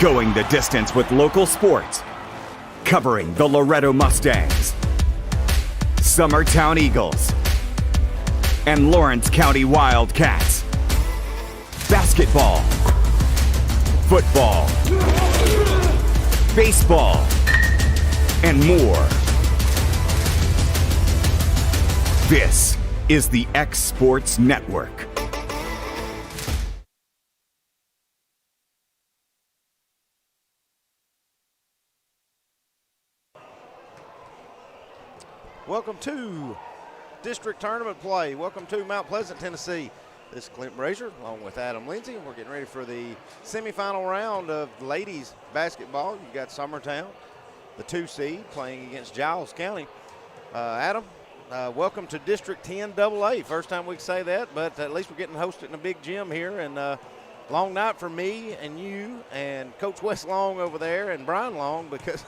Going the distance with local sports. Covering the Loretto Mustangs, Summertown Eagles, and Lawrence County Wildcats. Basketball, football, baseball, and more. This is the X Sports Network. Welcome to district tournament play. Welcome to Mount Pleasant, Tennessee. This is Clint Brazier along with Adam Lindsay, and we're getting ready for the semifinal round of ladies basketball. You've got Summertown, the 2 seed, playing against Giles County. Adam, welcome to District 10 AA. First time we can say that, but at least we're getting hosted in a big gym here. And long night for me and you and Coach Wes Long over there and Brian Long, because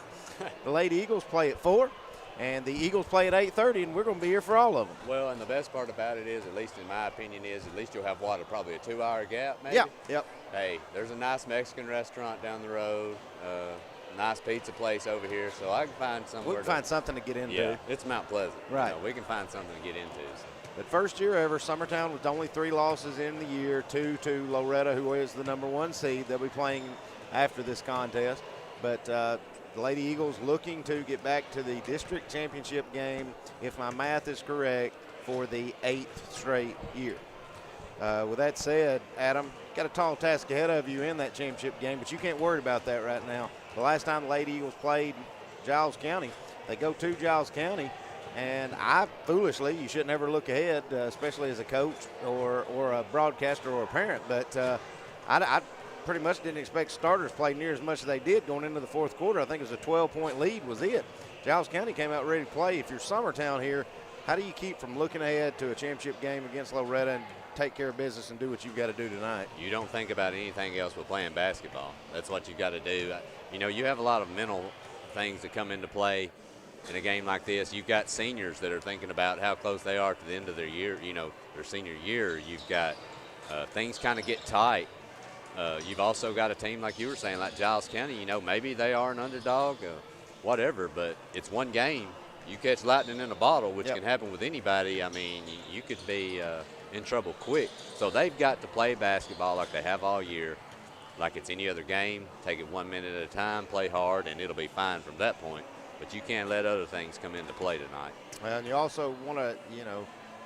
the Lady Eagles play at 4. And the Eagles play at 8:30, and we're going to be here for all of them. Well, and the best part about it is, at least in my opinion, is at least you'll have probably a 2-hour gap, maybe? Yeah, yep. Hey, there's a nice Mexican restaurant down the road, nice pizza place over here, so I can find somewhere. We can find something to get into. Yeah, it's Mount Pleasant. Right. We can find something to get into. So. But first year ever, Summertown with only 3 losses in the year, 2 to Loretto, who is the number 1 seed. They'll be playing after this contest. But the Lady Eagles looking to get back to the district championship game, if my math is correct, for the 8th straight year. With that said, Adam, got a tall task ahead of you in that championship game, but you can't worry about that right now. The last time the Lady Eagles played Giles County, they go to Giles County, and foolishly, you shouldn't ever look ahead, especially as a coach or a broadcaster or a parent, but I pretty much didn't expect starters to play near as much as they did going into the 4th quarter. I think it was a 12-point lead was it. Giles County came out ready to play. If you're Summertown here, how do you keep from looking ahead to a championship game against Loretto and take care of business and do what you've got to do tonight? You don't think about anything else but playing basketball. That's what you've got to do. You know, you have a lot of mental things that come into play in a game like this. You've got seniors that are thinking about how close they are to the end of their year, their senior year. You've got things kind of get tight. You've also got a team, like you were saying, like Giles County, maybe they are an underdog, whatever, but it's one game. You catch lightning in a bottle, which can happen with anybody. I mean, you could be in trouble quick. So they've got to play basketball like they have all year, like it's any other game. Take it 1 minute at a time, play hard, and it'll be fine from that point. But you can't let other things come into play tonight. Well, and you also want to,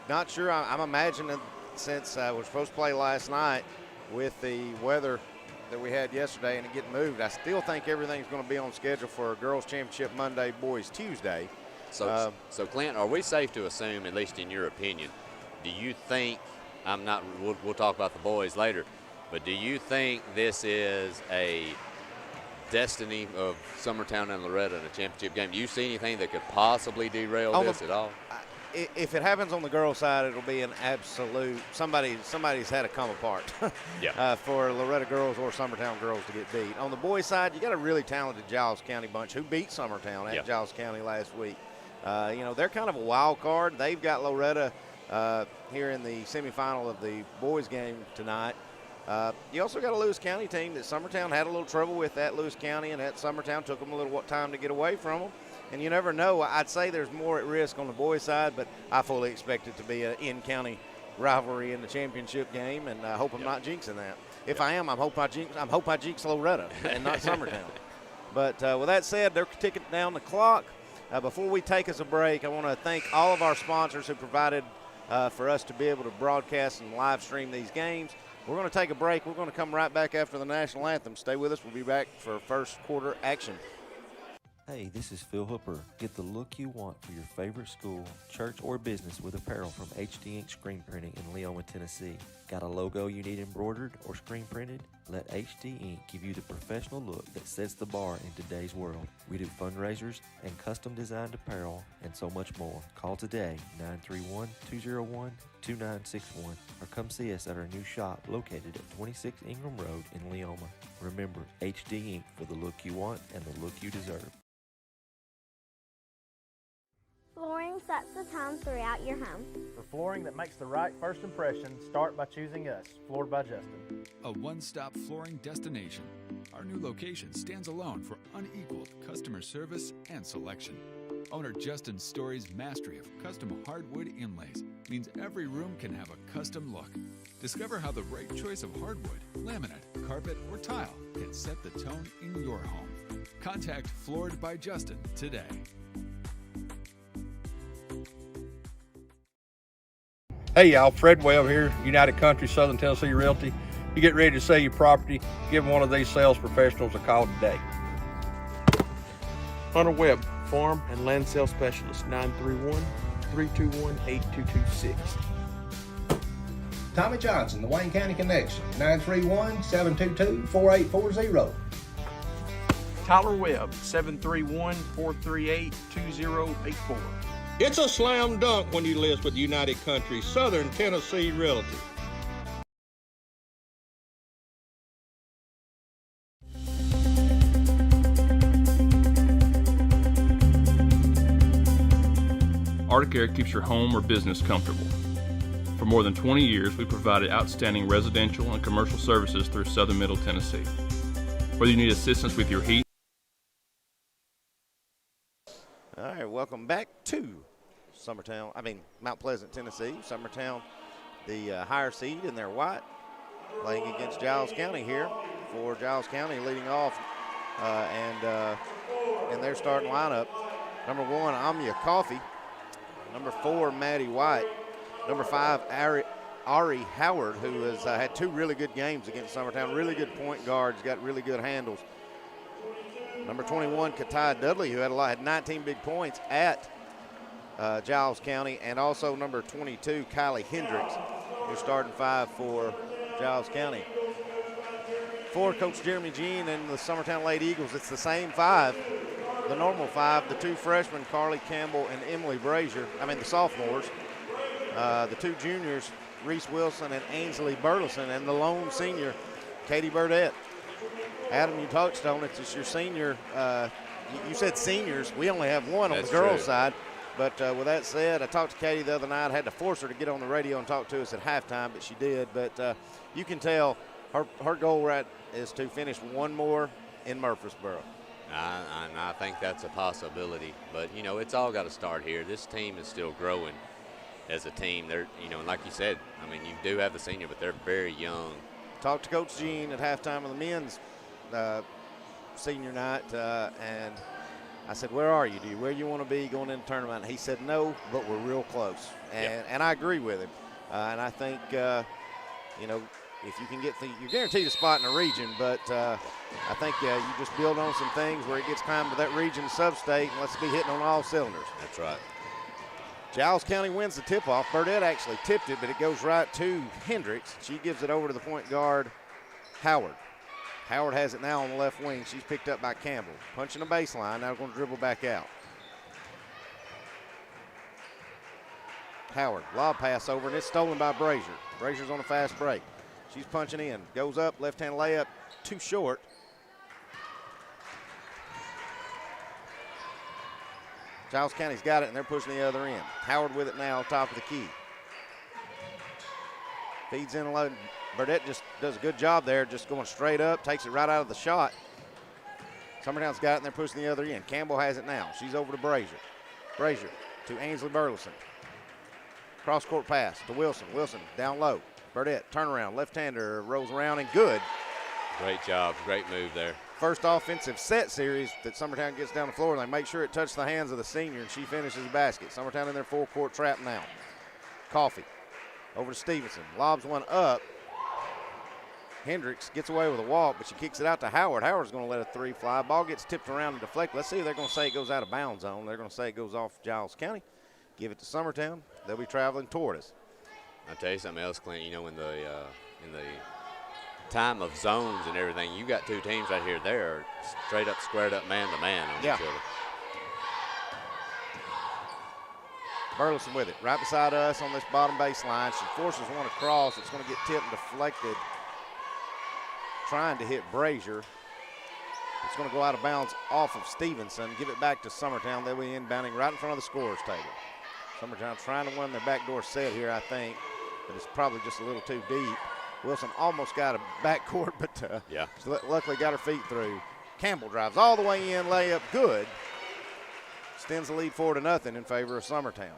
not sure. I'm imagining since we're supposed to play last night, with the weather that we had yesterday and it getting moved, I still think everything's going to be on schedule for a girls' championship Monday, boys Tuesday. So Clint, are we safe to assume, at least in your opinion, do you think, we'll talk about the boys later, but do you think this is a destiny of Summertown and Loretto in a championship game? Do you see anything that could possibly derail this at all? If it happens on the girls' side, it'll be an absolute somebody's had to come apart for Loretto girls or Summertown girls to get beat. On the boys' side, you got a really talented Giles County bunch who beat Summertown at Giles County last week. They're kind of a wild card. They've got Loretto here in the semifinal of the boys' game tonight. You also got a Lewis County team that Summertown had a little trouble with at Lewis County, and at Summertown took them a little time to get away from them. And you never know. I'd say there's more at risk on the boys' side, but I fully expect it to be an in-county rivalry in the championship game, and I hope I'm not jinxing that. If I am, I hope I jinx Loretto and not Summertown. But with that said, they're ticking down the clock. Before we take us a break, I want to thank all of our sponsors who provided for us to be able to broadcast and live stream these games. We're going to take a break. We're going to come right back after the national anthem. Stay with us. We'll be back for first quarter action. Hey, this is Phil Hooper. Get the look you want for your favorite school, church, or business with apparel from HD Ink Screen Printing in Leoma, Tennessee. Got a logo you need embroidered or screen printed? Let HD Ink give you the professional look that sets the bar in today's world. We do fundraisers and custom designed apparel and so much more. Call today, 931-201-2961, or come see us at our new shop located at 26 Ingram Road in Leoma. Remember, HD Ink for the look you want and the look you deserve. Flooring sets the tone throughout your home. For flooring that makes the right first impression, start by choosing us, Floored by Justin. A one-stop flooring destination. Our new location stands alone for unequaled customer service and selection. Owner Justin Story's mastery of custom hardwood inlays means every room can have a custom look. Discover how the right choice of hardwood, laminate, carpet, or tile can set the tone in your home. Contact Floored by Justin today. Hey y'all, Fred Webb here, United Country Southern Tennessee Realty. You get ready to sell your property, give one of these sales professionals a call today. Hunter Webb, Farm and Land Sales Specialist, 931-321-8226. Tommy Johnson, the Wayne County Connection, 931-722-4840. Tyler Webb, 731-438-2084. It's a slam dunk when you list with United Country Southern Tennessee Realty. Arctic Air keeps your home or business comfortable. For more than 20 years, we provided outstanding residential and commercial services through Southern Middle Tennessee. Whether you need assistance with your heat. All right, welcome back to Mount Pleasant, Tennessee. Summertown, the higher seed in their white, playing against Giles County here. For Giles County leading off and their starting lineup. Number 1, Amia Coffey. Number 4, Maddie White. Number 5, Ari Howard, who has had 2 really good games against Summertown. Really good point guards, got really good handles. Number 21, Katai Dudley, who had 19 big points at Giles County. And also number 22, Kylie Hendricks, who's starting 5 for Giles County. For Coach Jeremy Jean and the Summertown Lady Eagles, it's the same 5. The normal 5, the 2 freshmen, Carly Campbell and Emily Brazier, the sophomores, the 2 juniors, Reese Wilson and Ainsley Burleson, and the lone senior, Katie Burdette. Adam, you touched on it, it's your senior, you said seniors, we only have 1 on the girls' side, but with that said, I talked to Katie the other night, I had to force her to get on the radio and talk to us at halftime, but she did, but you can tell her goal is to finish 1 more in Murfreesboro. I think that's a possibility, but it's all got to start here. This team is still growing as a team. They're, and like you said, you do have the senior, but they're very young. Talked to Coach Jean at halftime of the men's senior night, and I said, "Where are you? Where you want to be going into the tournament?" And he said, "No, but we're real close," and I agree with him. And I think, if you can you're guaranteed a spot in the region, but I think you just build on some things where it gets climbed to that region sub-state, and let's be hitting on all cylinders. That's right. Giles County wins the tip-off. Burdette actually tipped it, but it goes right to Hendricks. She gives it over to the point guard, Howard. Howard has it now on the left wing. She's picked up by Campbell. Punching the baseline, now going to dribble back out. Howard, lob pass over, and it's stolen by Brazier. Brazier's on a fast break. She's punching in, goes up, left-hand layup, too short. Giles County's got it, and they're pushing the other end. Howard with it now, top of the key. Feeds in low. Burdette just does a good job there, just going straight up, takes it right out of the shot. Summertown's got it, and they're pushing the other end. Campbell has it now. She's over to Brazier. Brazier to Ainsley Burleson. Cross-court pass to Wilson. Wilson down low. Burdette, turnaround, left-hander, rolls around, and good. Great job, great move there. First offensive set series that Summertown gets down the floor, and they make sure it touched the hands of the senior, and she finishes the basket. Summertown in their full-court trap now. Coffey over to Stevenson, lobs one up. Hendricks gets away with a walk, but she kicks it out to Howard. Howard's going to let a 3 fly. Ball gets tipped around and deflected. Let's see if they're going to say it goes out of bounds zone. They're going to say it goes off Giles County. Give it to Summertown. They'll be traveling toward us. I'll tell you something else, Clint. In the time of zones and everything, you got 2 teams right here. They're straight up, squared up, man-to-man on each other. Burleson with it, right beside us on this bottom baseline. She forces one across. It's going to get tipped and deflected. Trying to hit Brazier. It's going to go out of bounds off of Stevenson. Give it back to Summertown. They'll be inbounding right in front of the scorer's table. Summertown trying to win their backdoor set here, I think, but it's probably just a little too deep. Wilson almost got a backcourt, but yeah, she luckily got her feet through. Campbell drives all the way in, layup good. Extends the lead 4-0 in favor of Summertown.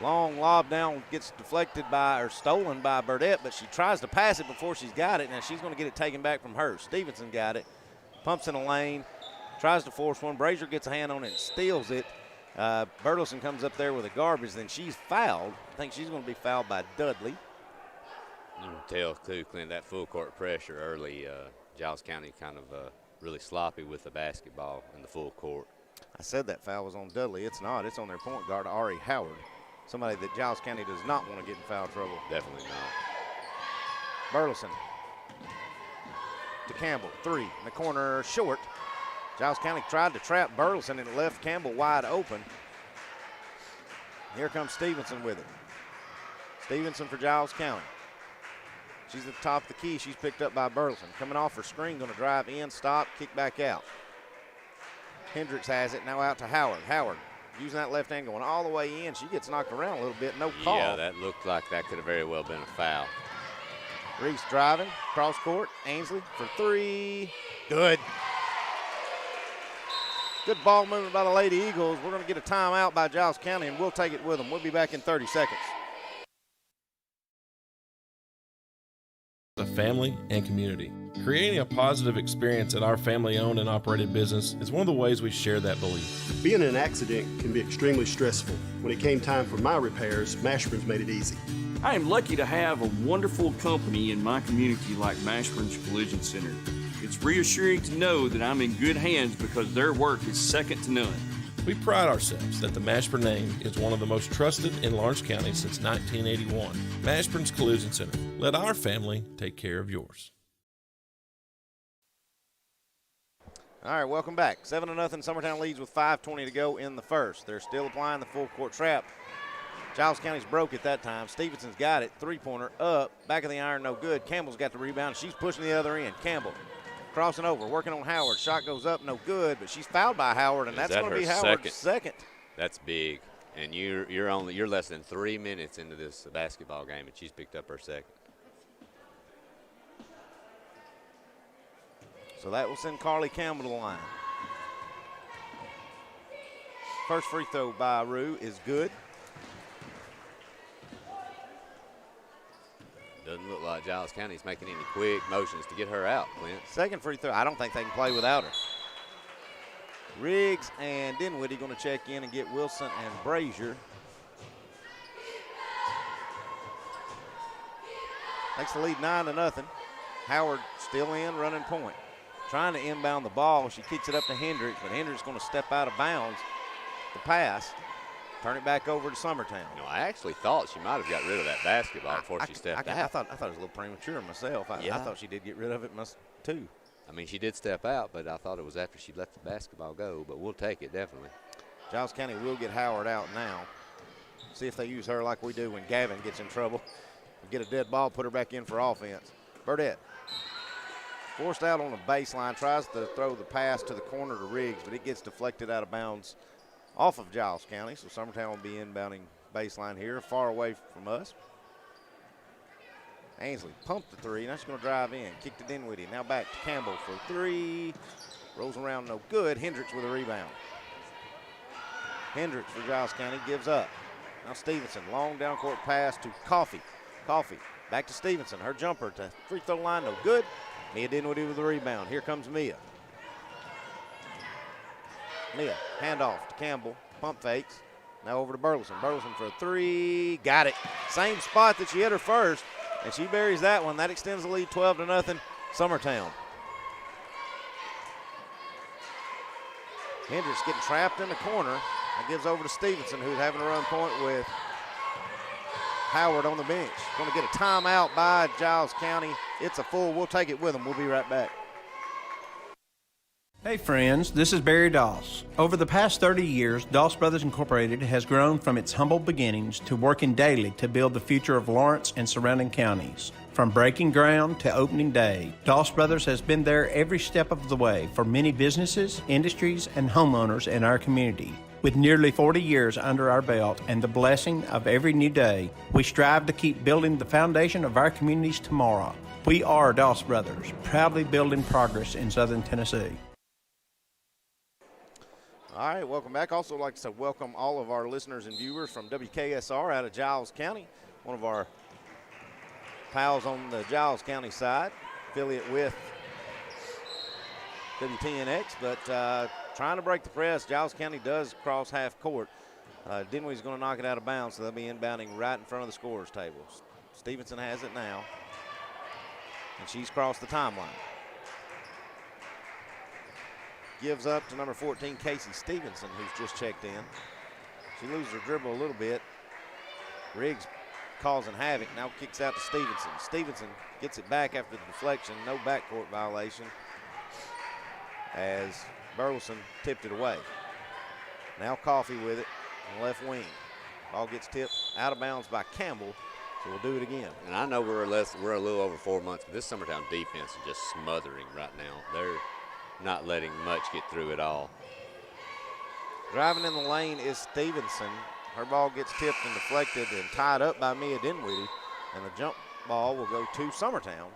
Long lob down, gets deflected by or stolen by Burdette, but she tries to pass it before she's got it. Now she's going to get it taken back from her. Stevenson got it, pumps in a lane, tries to force one. Brazier gets a hand on it and steals it. Burleson comes up there with a garbage, then she's fouled. I think she's going to be fouled by Dudley. You can tell, too, Clint, that full court pressure early. Giles County kind of really sloppy with the basketball in the full court. I said that foul was on Dudley. It's not. It's on their point guard, Ari Howard. Somebody that Giles County does not want to get in foul trouble. Definitely not. Burleson to Campbell. 3 in the corner, short. Giles County tried to trap Burleson and left Campbell wide open. Here comes Stevenson with it. Stevenson for Giles County. She's at the top of the key. She's picked up by Burleson. Coming off her screen, going to drive in, stop, kick back out. Hendricks has it, now out to Howard. Howard using that left hand, going all the way in. She gets knocked around a little bit, no call. Yeah, that looked like that could have very well been a foul. Reese driving, cross court. Ainsley for 3. Good. Good ball movement by the Lady Eagles. We're going to get a timeout by Giles County, and we'll take it with them. We'll be back in 30 seconds. The family and community. Creating a positive experience at our family-owned and operated business is one of the ways we share that belief. Being in an accident can be extremely stressful. When it came time for my repairs, Mashburn's made it easy. I am lucky to have a wonderful company in my community like Mashburn's Collision Center. It's reassuring to know that I'm in good hands because their work is second to none. We pride ourselves that the Mashburn name is one of the most trusted in Lawrence County since 1981. Mashburn's Collision Center. Let our family take care of yours. All right, welcome back. 7-0. Summertown leads with 5:20 to go in the first. They're still applying the full court trap. Giles County's broke at that time. Stevenson's got it. 3-pointer up. Back of the iron, no good. Campbell's got the rebound. She's pushing the other end. Campbell crossing over, working on Howard. Shot goes up, no good, but she's fouled by Howard, and that's going to be Howard's second. That's big. And you're less than 3 minutes into this basketball game, and she's picked up her second. So that will send Carly Campbell to the line. First free throw by Rue is good. Doesn't look like Giles County's making any quick motions to get her out, Clint. Second free throw, I don't think they can play without her. Riggs and Dinwiddie going to check in and get Wilson and Brazier. Takes the lead 9-0. Howard still in, running point. Trying to inbound the ball. She kicks it up to Hendricks, but Hendricks going to step out of bounds. The pass. Turn it back over to Summertown. You know, I actually thought she might have got rid of that basketball before she stepped out. I thought it was a little premature myself. I thought she did get rid of it too. I mean, she did step out, but I thought it was after she let the basketball go, but we'll take it, definitely. Giles County will get Howard out now. See if they use her like we do when Gavin gets in trouble. We get a dead ball, put her back in for offense. Burdette forced out on the baseline, tries to throw the pass to the corner to Riggs, but it gets deflected out of bounds off of Giles County, so Summertown will be inbounding baseline here, far away from us. Ainsley pumped the 3, now she's going to drive in, kick to Dinwiddie, now back to Campbell for 3, rolls around, no good. Hendricks with a rebound. Hendricks for Giles County gives up. Now Stevenson, long down court pass to Coffey. Coffey back to Stevenson, her jumper to free throw line, no good. Mia Dinwiddie with the rebound. Here comes Mia. Mia, handoff to Campbell, pump fakes. Now over to Burleson. Burleson for a 3, got it. Same spot that she hit her first, and she buries that one. That extends the lead 12-0, Summertown. Hendricks getting trapped in the corner. That gives over to Stevenson, who's having a run point with Howard on the bench. Going to get a timeout by Giles County. It's a full. We'll take it with them. We'll be right back. Hey friends, this is Barry Doss. Over the past 30 years, Doss Brothers Incorporated has grown from its humble beginnings to working daily to build the future of Lawrence and surrounding counties. From breaking ground to opening day, Doss Brothers has been there every step of the way for many businesses, industries, and homeowners in our community. With nearly 40 years under our belt and the blessing of every new day, we strive to keep building the foundation of our community's tomorrow. We are Doss Brothers, proudly building progress in Southern Tennessee. All right, welcome back. Also like to welcome all of our listeners and viewers from WKSR out of Giles County, one of our pals on the Giles County side, affiliate with WTNX, but trying to break the press. Giles County does cross half court. Dinwiddie's going to knock it out of bounds, so they'll be inbounding right in front of the scorer's table. Stevenson has it now, and she's crossed the timeline. Gives up to number 14, Casey Stevenson, who's just checked in. She loses her dribble a little bit. Riggs causing havoc, now kicks out to Stevenson. Stevenson gets it back after the deflection, no backcourt violation, as Burleson tipped it away. Now Coffey with it on the left wing. Ball gets tipped out of bounds by Campbell, so we'll do it again. And I know we're a little over 4 months, but this Summertown defense is just smothering right now. They're not letting much get through at all. Driving in the lane is Stevenson. Her ball gets tipped and deflected and tied up by Mia Dinwiddie, and the jump ball will go to Summertown.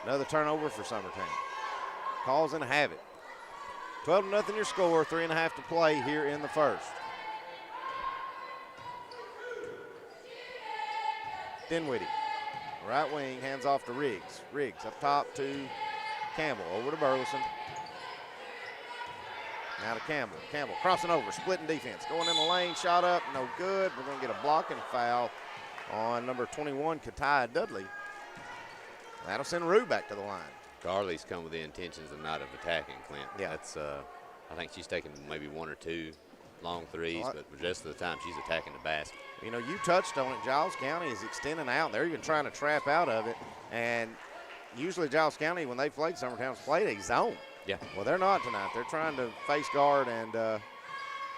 Another turnover for Summertown. Causing havoc. 12-0 your score, 3.5 to play here in the first. Dinwiddie, right wing, hands off to Riggs. Riggs up top to Campbell, over to Burleson. Now to Campbell. Campbell crossing over, splitting defense. Going in the lane, shot up, no good. We're going to get a blocking foul on number 21, Katia Dudley. That'll send Rue back to the line. Carly's come with the intentions of not of attacking, Clint. Yeah. That's, I think she's taken maybe 1 or 2 long threes, but the rest of the time she's attacking the basket. You know, you touched on it. Giles County is extending out. They're even trying to trap out of it. And usually Giles County, when they played Summertown's played a zone. Yeah. Well, they're not tonight. They're trying to face guard and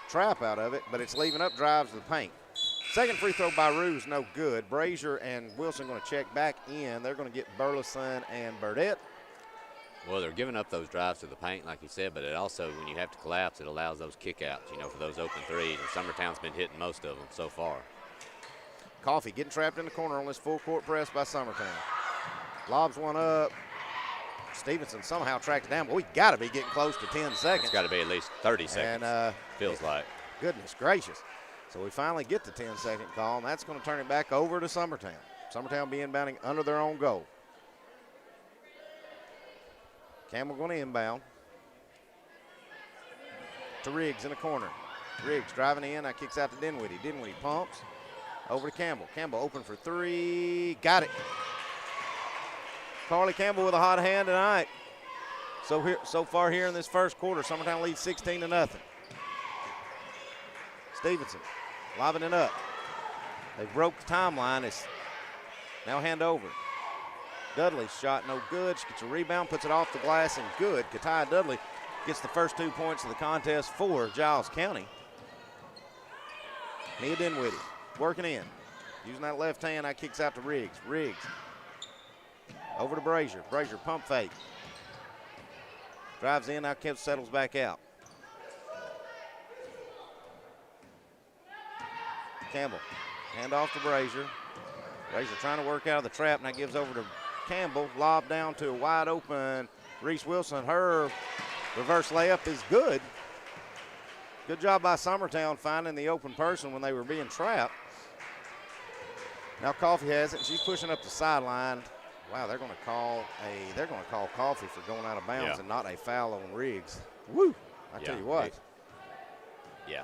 trap out of it, but it's leaving up drives to the paint. Second free throw by Rue is no good. Brazier and Wilson going to check back in. They're going to get Burleson and Burdette. Well, they're giving up those drives to the paint, like you said, but it also, when you have to collapse, it allows those kickouts, you know, for those open threes. And Summertown's been hitting most of them so far. Coffey getting trapped in the corner on this full court press by Summertown. Lobs one up. Stevenson somehow tracked it down. Well, we got to be getting close to 10 seconds. It's got to be at least 30 seconds, and, feels like. Goodness gracious. So we finally get the 10-second call, and that's going to turn it back over to Summertown. Summertown be inbounding under their own goal. Campbell going to inbound to Riggs in the corner. Riggs driving in, now kicks out to Dinwiddie. Dinwiddie pumps over to Campbell. Campbell open for 3, got it. Carly Campbell with a hot hand tonight. So far here in this first quarter, Summertown leads 16-0. Stevenson lobbing it up. They broke the timeline. It's now hand over. Dudley's shot no good. She gets a rebound, puts it off the glass, and good. Katia Dudley gets the first 2 points of the contest for Giles County. Mia Dinwiddie working in. Using that left hand, that kicks out to Riggs. Riggs over to Brazier. Brazier pump fake. Drives in, now settles back out. Campbell, hand off to Brazier. Brazier trying to work out of the trap, now gives over to Campbell. Lob down to a wide open Reese Wilson. Her reverse layup is good. Good job by Summertown finding the open person when they were being trapped. Now Coffey has it, and she's pushing up the sideline. Wow, they're going to call Coffey for going out of bounds and not a foul on Riggs. Woo! I tell you what. Yeah.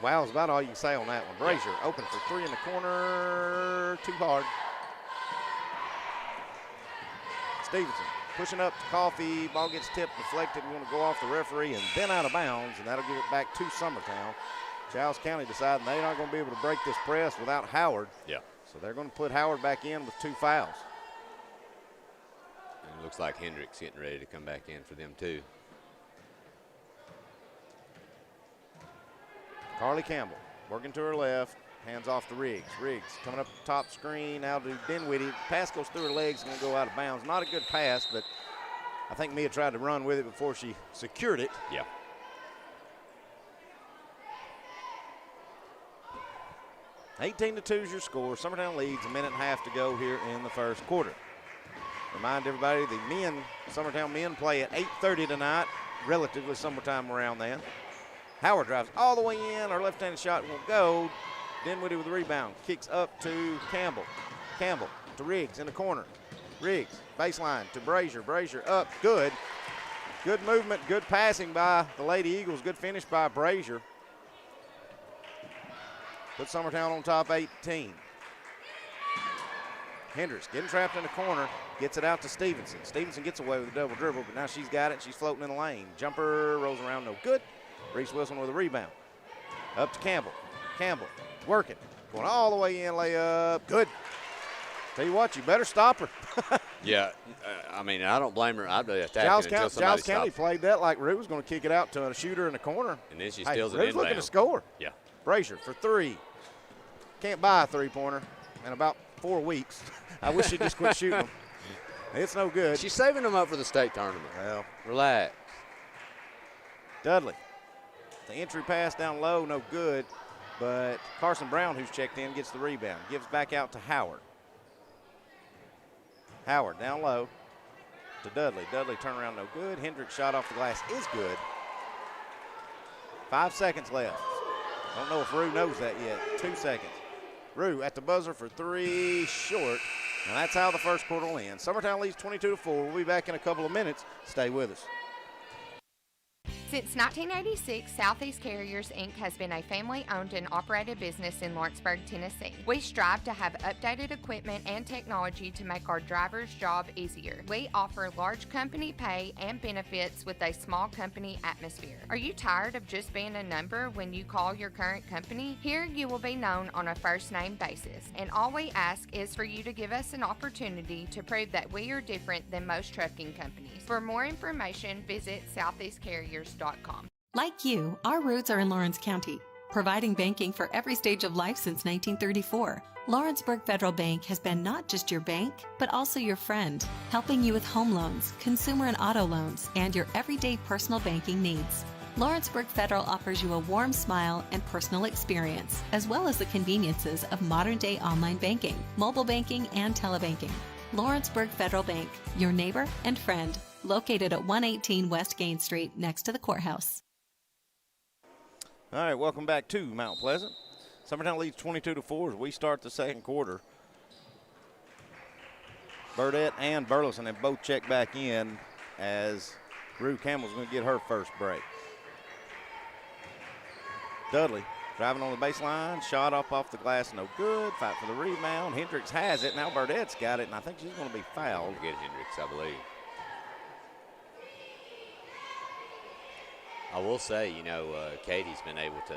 Wow, is about all you can say on that one. Brazier open for 3 in the corner. Too hard. Stevenson pushing up to Coffey. Ball gets tipped, deflected. We want to go off the referee and then out of bounds, and that'll give it back to Summertown. Giles County deciding they're not going to be able to break this press without Howard. Yeah. So they're going to put Howard back in with 2 fouls. And it looks like Hendricks getting ready to come back in for them too. Carly Campbell working to her left, hands off to Riggs. Riggs coming up the top screen now to Dinwiddie. Pass goes through her legs and going to go out of bounds. Not a good pass, but I think Mia tried to run with it before she secured it. Yeah. 18-2 is your score. Summertown leads, a minute and a half to go here in the first quarter. Remind everybody, the Summertown men play at 8:30 tonight, relatively summertime around then. Howard drives all the way in. Our left-handed shot won't go. Dinwiddie with the rebound. Kicks up to Campbell. Campbell to Riggs in the corner. Riggs, baseline to Brazier. Brazier up, good. Good movement, good passing by the Lady Eagles. Good finish by Brazier. Put Summertown on top 18. Hendricks getting trapped in the corner, gets it out to Stevenson. Stevenson gets away with a double dribble, but now she's got it. She's floating in the lane. Jumper rolls around, no good. Reese Wilson with a rebound. Up to Campbell. Campbell working, going all the way in, layup, good. Tell you what, you better stop her. Yeah, I mean, I don't blame her. I'd be attacking until somebody Giles County stops. played that like Rue was going to kick it out to a shooter in the corner. And then she steals it Rue's inbound. looking to score. Yeah. Brazier for three. Can't buy a three-pointer in about 4 weeks. I wish she'd just quit shooting them. It's no good. She's saving them up for the state tournament. Well, relax. Dudley. The entry pass down low, no good. But Carson Brown, who's checked in, gets the rebound. Gives back out to Howard. Howard down low to Dudley. Dudley turnaround, no good. Hendricks shot off the glass is good. 5 seconds left. Don't know if Rue knows that yet. 2 seconds. Rue at the buzzer for three, short. And that's how the first quarter will end. Summertown leads 22-4. We'll be back in a couple of minutes. Stay with us. Since 1986, Southeast Carriers, Inc. has been a family-owned and operated business in Lawrenceburg, Tennessee. We strive to have updated equipment and technology to make our drivers' job easier. We offer large company pay and benefits with a small company atmosphere. Are you tired of just being a number when you call your current company? Here you will be known on a first-name basis, and all we ask is for you to give us an opportunity to prove that we are different than most trucking companies. For more information, visit southeastcarriers.com. Like you, our roots are in Lawrence County, providing banking for every stage of life since 1934. Lawrenceburg Federal Bank has been not just your bank, but also your friend, helping you with home loans, consumer and auto loans, and your everyday personal banking needs. Lawrenceburg Federal offers you a warm smile and personal experience, as well as the conveniences of modern-day online banking, mobile banking, and telebanking. Lawrenceburg Federal Bank, your neighbor and friend, located at 118 West Gain Street next to the courthouse. All right, welcome back to Mount Pleasant. Summertown leads 22-4 as we start the second quarter. Burdette and Burleson have both checked back in as Rue Campbell's going to get her first break. Dudley driving on the baseline, shot up off the glass, no good. Fight for the rebound. Hendricks has it. Now Burdette's got it, and I think she's going to be fouled. Get Hendricks, I believe. I will say, you know, Katie's been able to,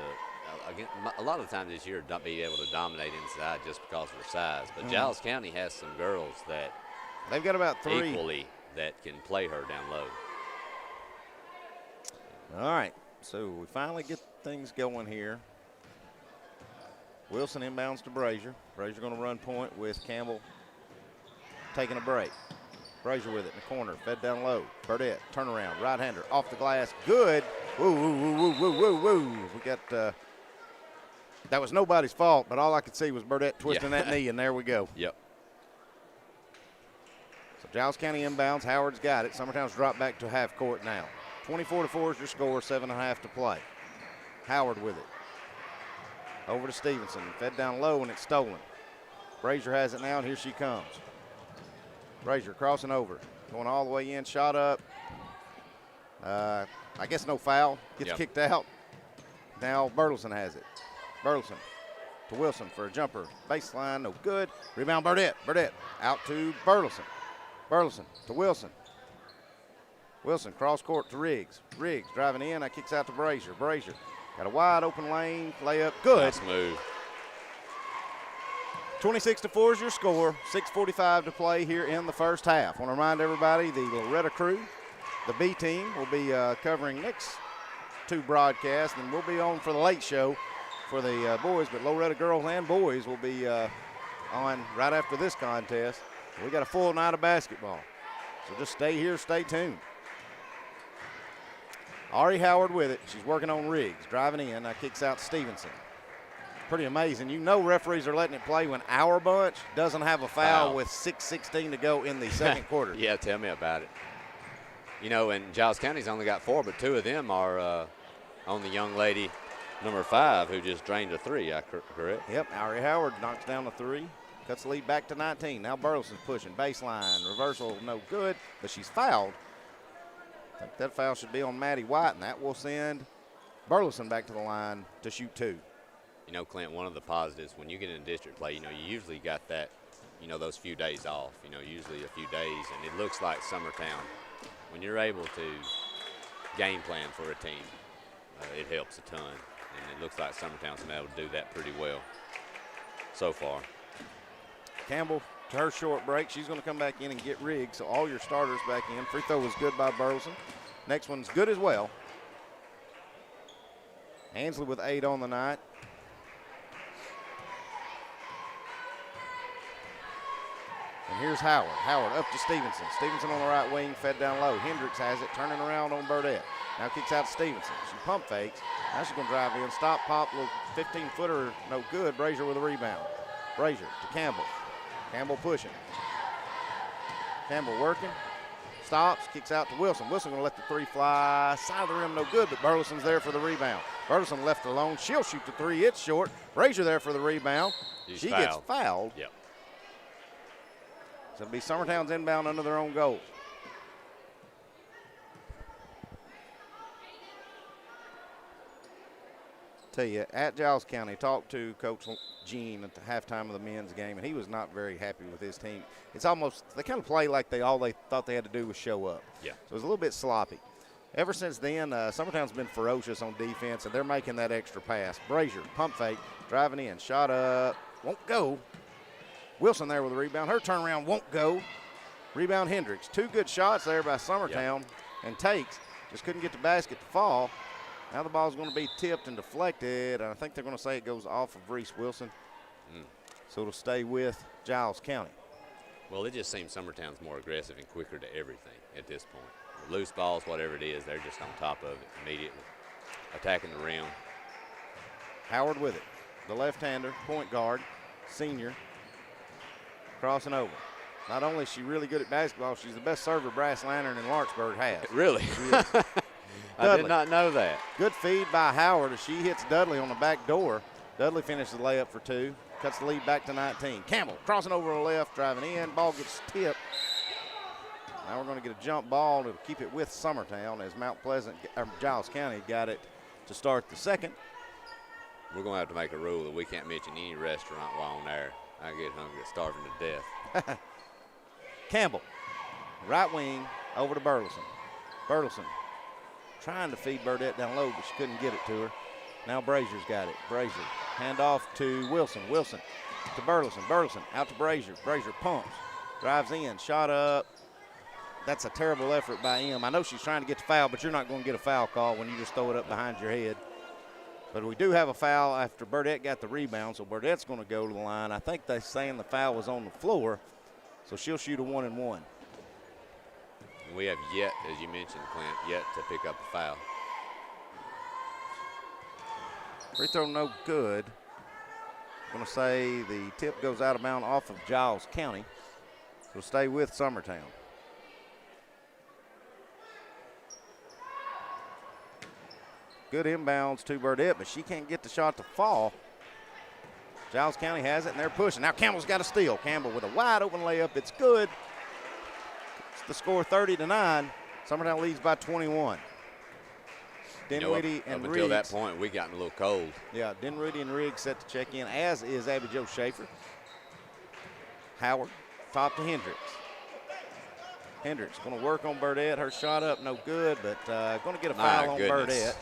again, a lot of times this year, not be able to dominate inside just because of her size. But Giles County has some girls that they've got about three equally that can play her down low. All right, so we finally get things going here. Wilson inbounds to Brazier. Brazier going to run point with Campbell taking a break. Brazier with it in the corner, fed down low. Burdette, turnaround, right-hander, off the glass, good. Woo, woo, woo, woo, woo, woo, woo. We got, that was nobody's fault, but all I could see was Burdette twisting that knee, and there we go. Yep. So Giles County inbounds, Howard's got it. Summertown's dropped back to half court now. 24-4 is your score, 7.5 to play. Howard with it. Over to Stevenson, fed down low, and it's stolen. Brazier has it now, and here she comes. Brazier crossing over, going all the way in, shot up. I guess no foul, gets kicked out. Now Burleson has it. Burleson to Wilson for a jumper. Baseline, no good. Rebound Burdette. Burdette out to Burleson. Burleson to Wilson. Wilson cross court to Riggs. Riggs driving in, that kicks out to Brazier. Brazier got a wide open lane, layup, good. Nice move. 26-4 is your score. 6:45 to play here in the first half. I want to remind everybody the Loretta crew, the B team, will be covering next two broadcasts, and we'll be on for the late show for the boys, but Loretta girls and boys will be on right after this contest. We got a full night of basketball, so just stay here, stay tuned. Ari Howard with it. She's working on Riggs, driving in. Now kicks out Stevenson. pretty amazing. You know referees are letting it play when our bunch doesn't have a foul with 6:16 to go in the second quarter. Yeah, tell me about it. You know, and Giles County's only got 4, but 2 of them are on the young lady, number 5, who just drained a 3, correct? Yep, Ari Howard knocks down the 3. Cuts the lead back to 19. Now Burleson's pushing. Baseline. Reversal, no good, but she's fouled. I think that foul should be on Maddie White, and that will send Burleson back to the line to shoot 2. You know, Clint, one of the positives, when you get in district play, you know, you usually got that, you know, those few days off, you know, usually a few days, and it looks like Summertown, when you're able to game plan for a team, it helps a ton. And it looks like Summertown's been able to do that pretty well so far. Campbell to her short break. She's going to come back in and get rigged, so all your starters back in. Free throw was good by Burleson. Next one's good as well. Ansley with 8 on the night. And here's Howard. Howard up to Stevenson. Stevenson on the right wing, fed down low. Hendricks has it, turning around on Burdett. Now kicks out to Stevenson. She pump fakes. Now she's going to drive in. Stop, pop, little 15-footer, no good. Brazier with a rebound. Brazier to Campbell. Campbell pushing. Campbell working. Stops, kicks out to Wilson. Wilson going to let the 3 fly. Side of the rim, no good, but Burleson's there for the rebound. Burleson left alone. She'll shoot the 3. It's short. Brazier there for the rebound. She gets fouled. Yep. So it'll be Summertown's inbound under their own goal. Tell you, at Giles County, talked to Coach Gene at the halftime of the men's game, and he was not very happy with his team. It's almost, they kind of play like they thought they had to do was show up. Yeah. So it was a little bit sloppy. Ever since then, Summertown's been ferocious on defense, and they're making that extra pass. Brazier, pump fake, driving in, shot up, won't go. Wilson there with a rebound. Her turnaround won't go. Rebound Hendricks. 2 good shots there by Summertown, and takes. Just couldn't get the basket to fall. Now the ball's going to be tipped and deflected, and I think they're going to say it goes off of Reese Wilson. So it'll stay with Giles County. Well, it just seems Summertown's more aggressive and quicker to everything at this point. Loose balls, whatever it is, they're just on top of it immediately, attacking the rim. Howard with it. The left-hander, point guard, senior, crossing over. Not only is she really good at basketball, she's the best server Brass Lantern in Lawrenceburg has. Really? I did not know that. Good feed by Howard as she hits Dudley on the back door. Dudley finishes the layup for 2. Cuts the lead back to 19. Campbell crossing over the left, driving in. Ball gets tipped. Now we're going to get a jump ball to keep it with Summertown as Giles County got it to start the second. We're going to have to make a rule that we can't mention any restaurant while on air. I get hungry, starving to death. Campbell, right wing, over to Burleson. Burleson trying to feed Burdett down low, but she couldn't get it to her. Now Brazier's got it. Brazier, hand off to Wilson. Wilson to Burleson. Burleson out to Brazier. Brazier pumps, drives in, shot up. That's a terrible effort by him. I know she's trying to get the foul, but you're not going to get a foul call when you just throw it up behind your head. But we do have a foul after Burdett got the rebound, so Burdett's going to go to the line. I think they're saying the foul was on the floor, so she'll shoot a 1-and-1. We have yet, as you mentioned, Clint, yet to pick up a foul. Free throw no good. I'm going to say the tip goes out of bounds off of Giles County. So stay with Summertown. Good inbounds to Burdett, but she can't get the shot to fall. Giles County has it, and they're pushing. Now Campbell's got a steal. Campbell with a wide open layup. It's good. It's the score 30-9. Summertown leads by 21. Dinwiddie and up Riggs. until that point, we gotten a little cold. Yeah, Dinwiddie and Riggs set to check in, as is Abby Jo Schaefer. Howard, top to Hendricks. Hendricks going to work on Burdett. Her shot up, no good, but going to get a foul on Burdett.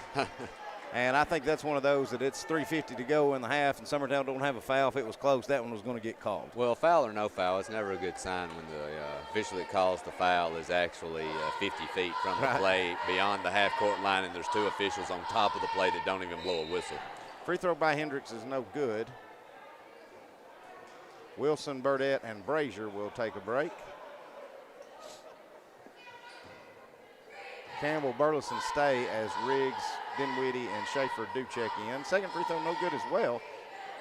And I think that's one of those that it's 3:50 to go in the half, and Summertown don't have a foul. If it was close, that one was going to get called. Well, foul or no foul, it's never a good sign when the official that calls the foul is actually 50 feet from the play beyond the half-court line, and there's 2 officials on top of the play that don't even blow a whistle. Free throw by Hendricks is no good. Wilson, Burdett, and Brazier will take a break. Campbell, Burleson stay as Riggs, Dinwiddie, and Schaefer do check in. Second free throw no good as well.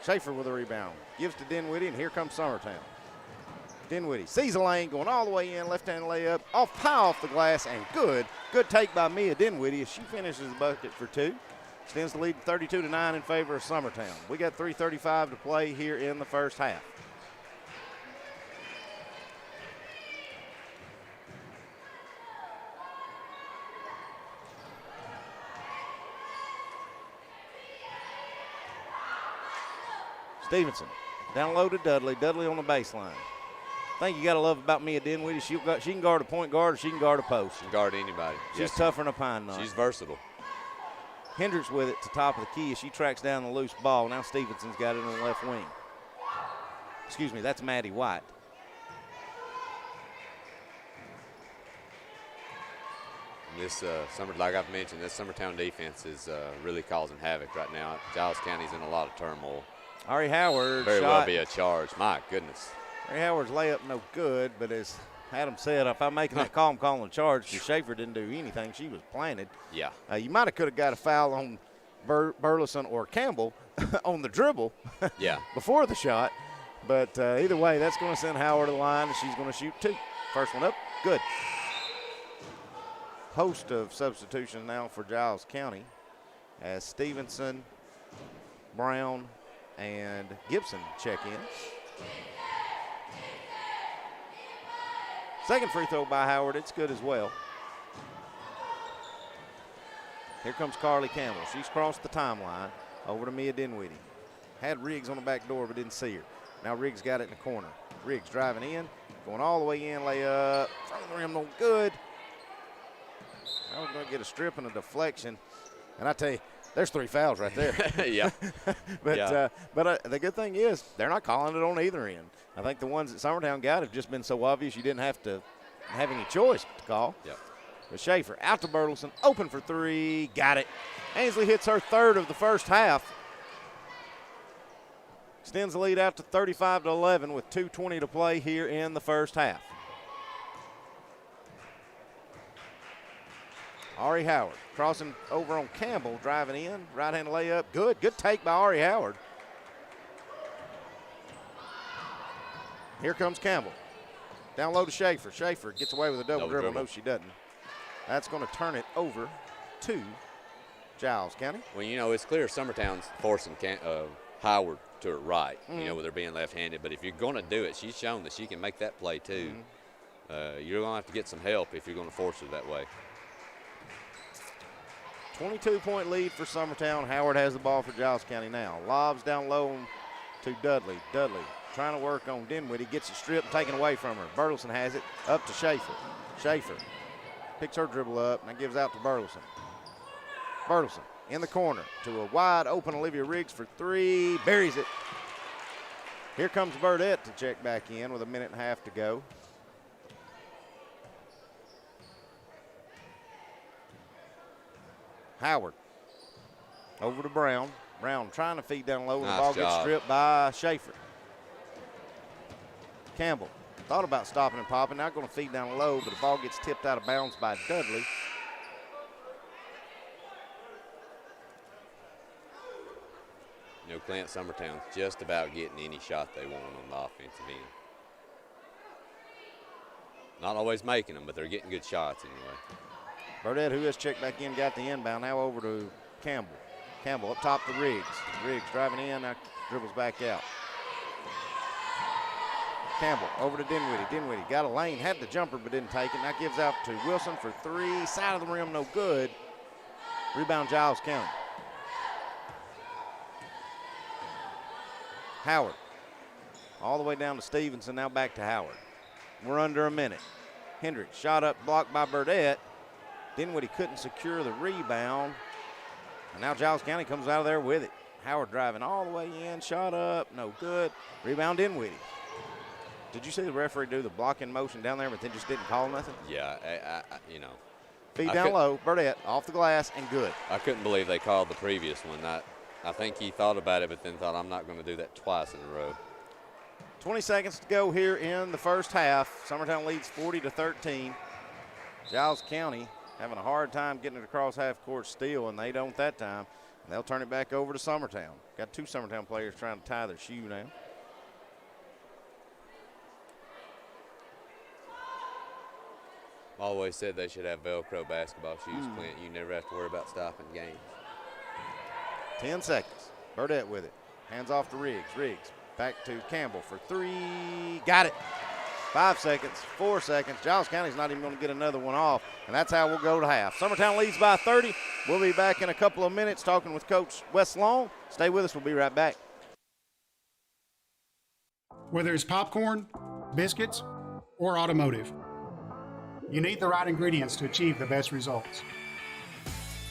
Schaefer with a rebound. Gives to Dinwiddie, and here comes Summertown. Dinwiddie sees a lane going all the way in, left-hand layup, off the glass, and good. Good take by Mia Dinwiddie as she finishes the bucket for 2. Extends the lead 32-9 in favor of Summertown. We got 3:35 to play here in the first half. Stevenson down low to Dudley. Dudley on the baseline. Thing you got to love about Mia Dinwiddie, she can guard a point guard or she can guard a post. She can guard anybody. She's tougher than a pine knot. She's versatile. Hendricks with it to top of the key as she tracks down the loose ball. Now Stevenson's got it on the left wing. Excuse me, that's Maddie White. This like I've mentioned, this Summertown defense is really causing havoc right now. Giles County's in a lot of turmoil. Ari Howard Very shot. well be a charge. My goodness. Ari Howard's layup no good, but as Adam said, if I'm making that call, I'm calling a charge because Schaefer didn't do anything. She was planted. Yeah. You might have could have got a foul on Burleson or Campbell on the dribble yeah. before the shot. But either way, that's going to send Howard to the line, and she's going to shoot 2. First one up, good. Host of substitutions now for Giles County as Stevenson, Brown, and Gibson check in. Second free throw by Howard. It's good as well. Here comes Carly Campbell. She's crossed the timeline over to Mia Dinwiddie. Had Riggs on the back door but didn't see her. Now Riggs got it in the corner. Riggs driving in, going all the way in, layup. Front of the rim, no good. I was going to get a strip and a deflection. And I tell you, there's 3 fouls right there. yeah. But the good thing is they're not calling it on either end. I think the ones that Summertown got have just been so obvious you didn't have to have any choice to call. Yep. But Schaefer out to Burleson, open for 3, got it. Ainsley hits her 3rd of the first half. Extends the lead out to 35-11 with 2:20 to play here in the first half. Ari Howard crossing over on Campbell, driving in, right-hand layup, good. Good take by Ari Howard. Here comes Campbell. Down low to Schaefer. Schaefer gets away with a double dribble. No, she doesn't. That's going to turn it over to Giles County. Well, you know, it's clear Summertown's forcing Howard to her right, you know, with her being left-handed. But if you're going to do it, she's shown that she can make that play too. You're going to have to get some help if you're going to force her that way. 22-point lead for Summertown. Howard has the ball for Giles County now. Lobs down low to Dudley. Dudley trying to work on Dinwiddie. Gets it stripped and taken away from her. Burleson has it up to Schaefer. Schaefer picks her dribble up and gives out to Burleson. Burleson in the corner to a wide open Olivia Riggs for 3. Buries it. Here comes Burdette to check back in with 1.5 minutes to go. Howard over to Brown. Brown trying to feed down low. Nice the ball job. gets stripped by Schaefer. Campbell thought about stopping and popping. Now going to feed down low, but the ball gets tipped out of bounds by Dudley. You know, Clint, Summertown's just about getting any shot they want on the offensive end. Not always making them, but they're getting good shots anyway. Burdette, who has checked back in, got the inbound. Now over to Campbell. Campbell up top to Riggs. Riggs driving in, now dribbles back out. Campbell over to Dinwiddie. Dinwiddie got a lane, had the jumper but didn't take it. Now gives out to Wilson for 3. Side of the rim, no good. Rebound, Giles County. Howard all the way down to Stevenson, now back to Howard. We're under a minute. Hendricks shot up, blocked by Burdette. Dinwiddie couldn't secure the rebound. And now Giles County comes out of there with it. Howard driving all the way in, shot up, no good. Rebound Dinwiddie. Did you see the referee do the blocking motion down there, but then just didn't call nothing? Yeah, you know. Feed down low, Burdette off the glass and good. I couldn't believe they called the previous one. I think he thought about it, but then thought, I'm not going to do that twice in a row. 20 seconds to go here in the first half. Summertown leads 40-13. Giles County having a hard time getting it across half court steal, and they don't that time. They'll turn it back over to Summertown. Got 2 Summertown players trying to tie their shoe now. I always said they should have Velcro basketball shoes, Clint. You never have to worry about stopping games. 10 seconds. Burdette with it. Hands off to Riggs. Riggs back to Campbell for 3. Got it. 5 seconds, 4 seconds. Giles County's not even going to get another one off, and that's how we'll go to half. Summertown leads by 30. We'll be back in a couple of minutes talking with Coach Wes Long. Stay with us. We'll be right back. Whether it's popcorn, biscuits, or automotive, you need the right ingredients to achieve the best results.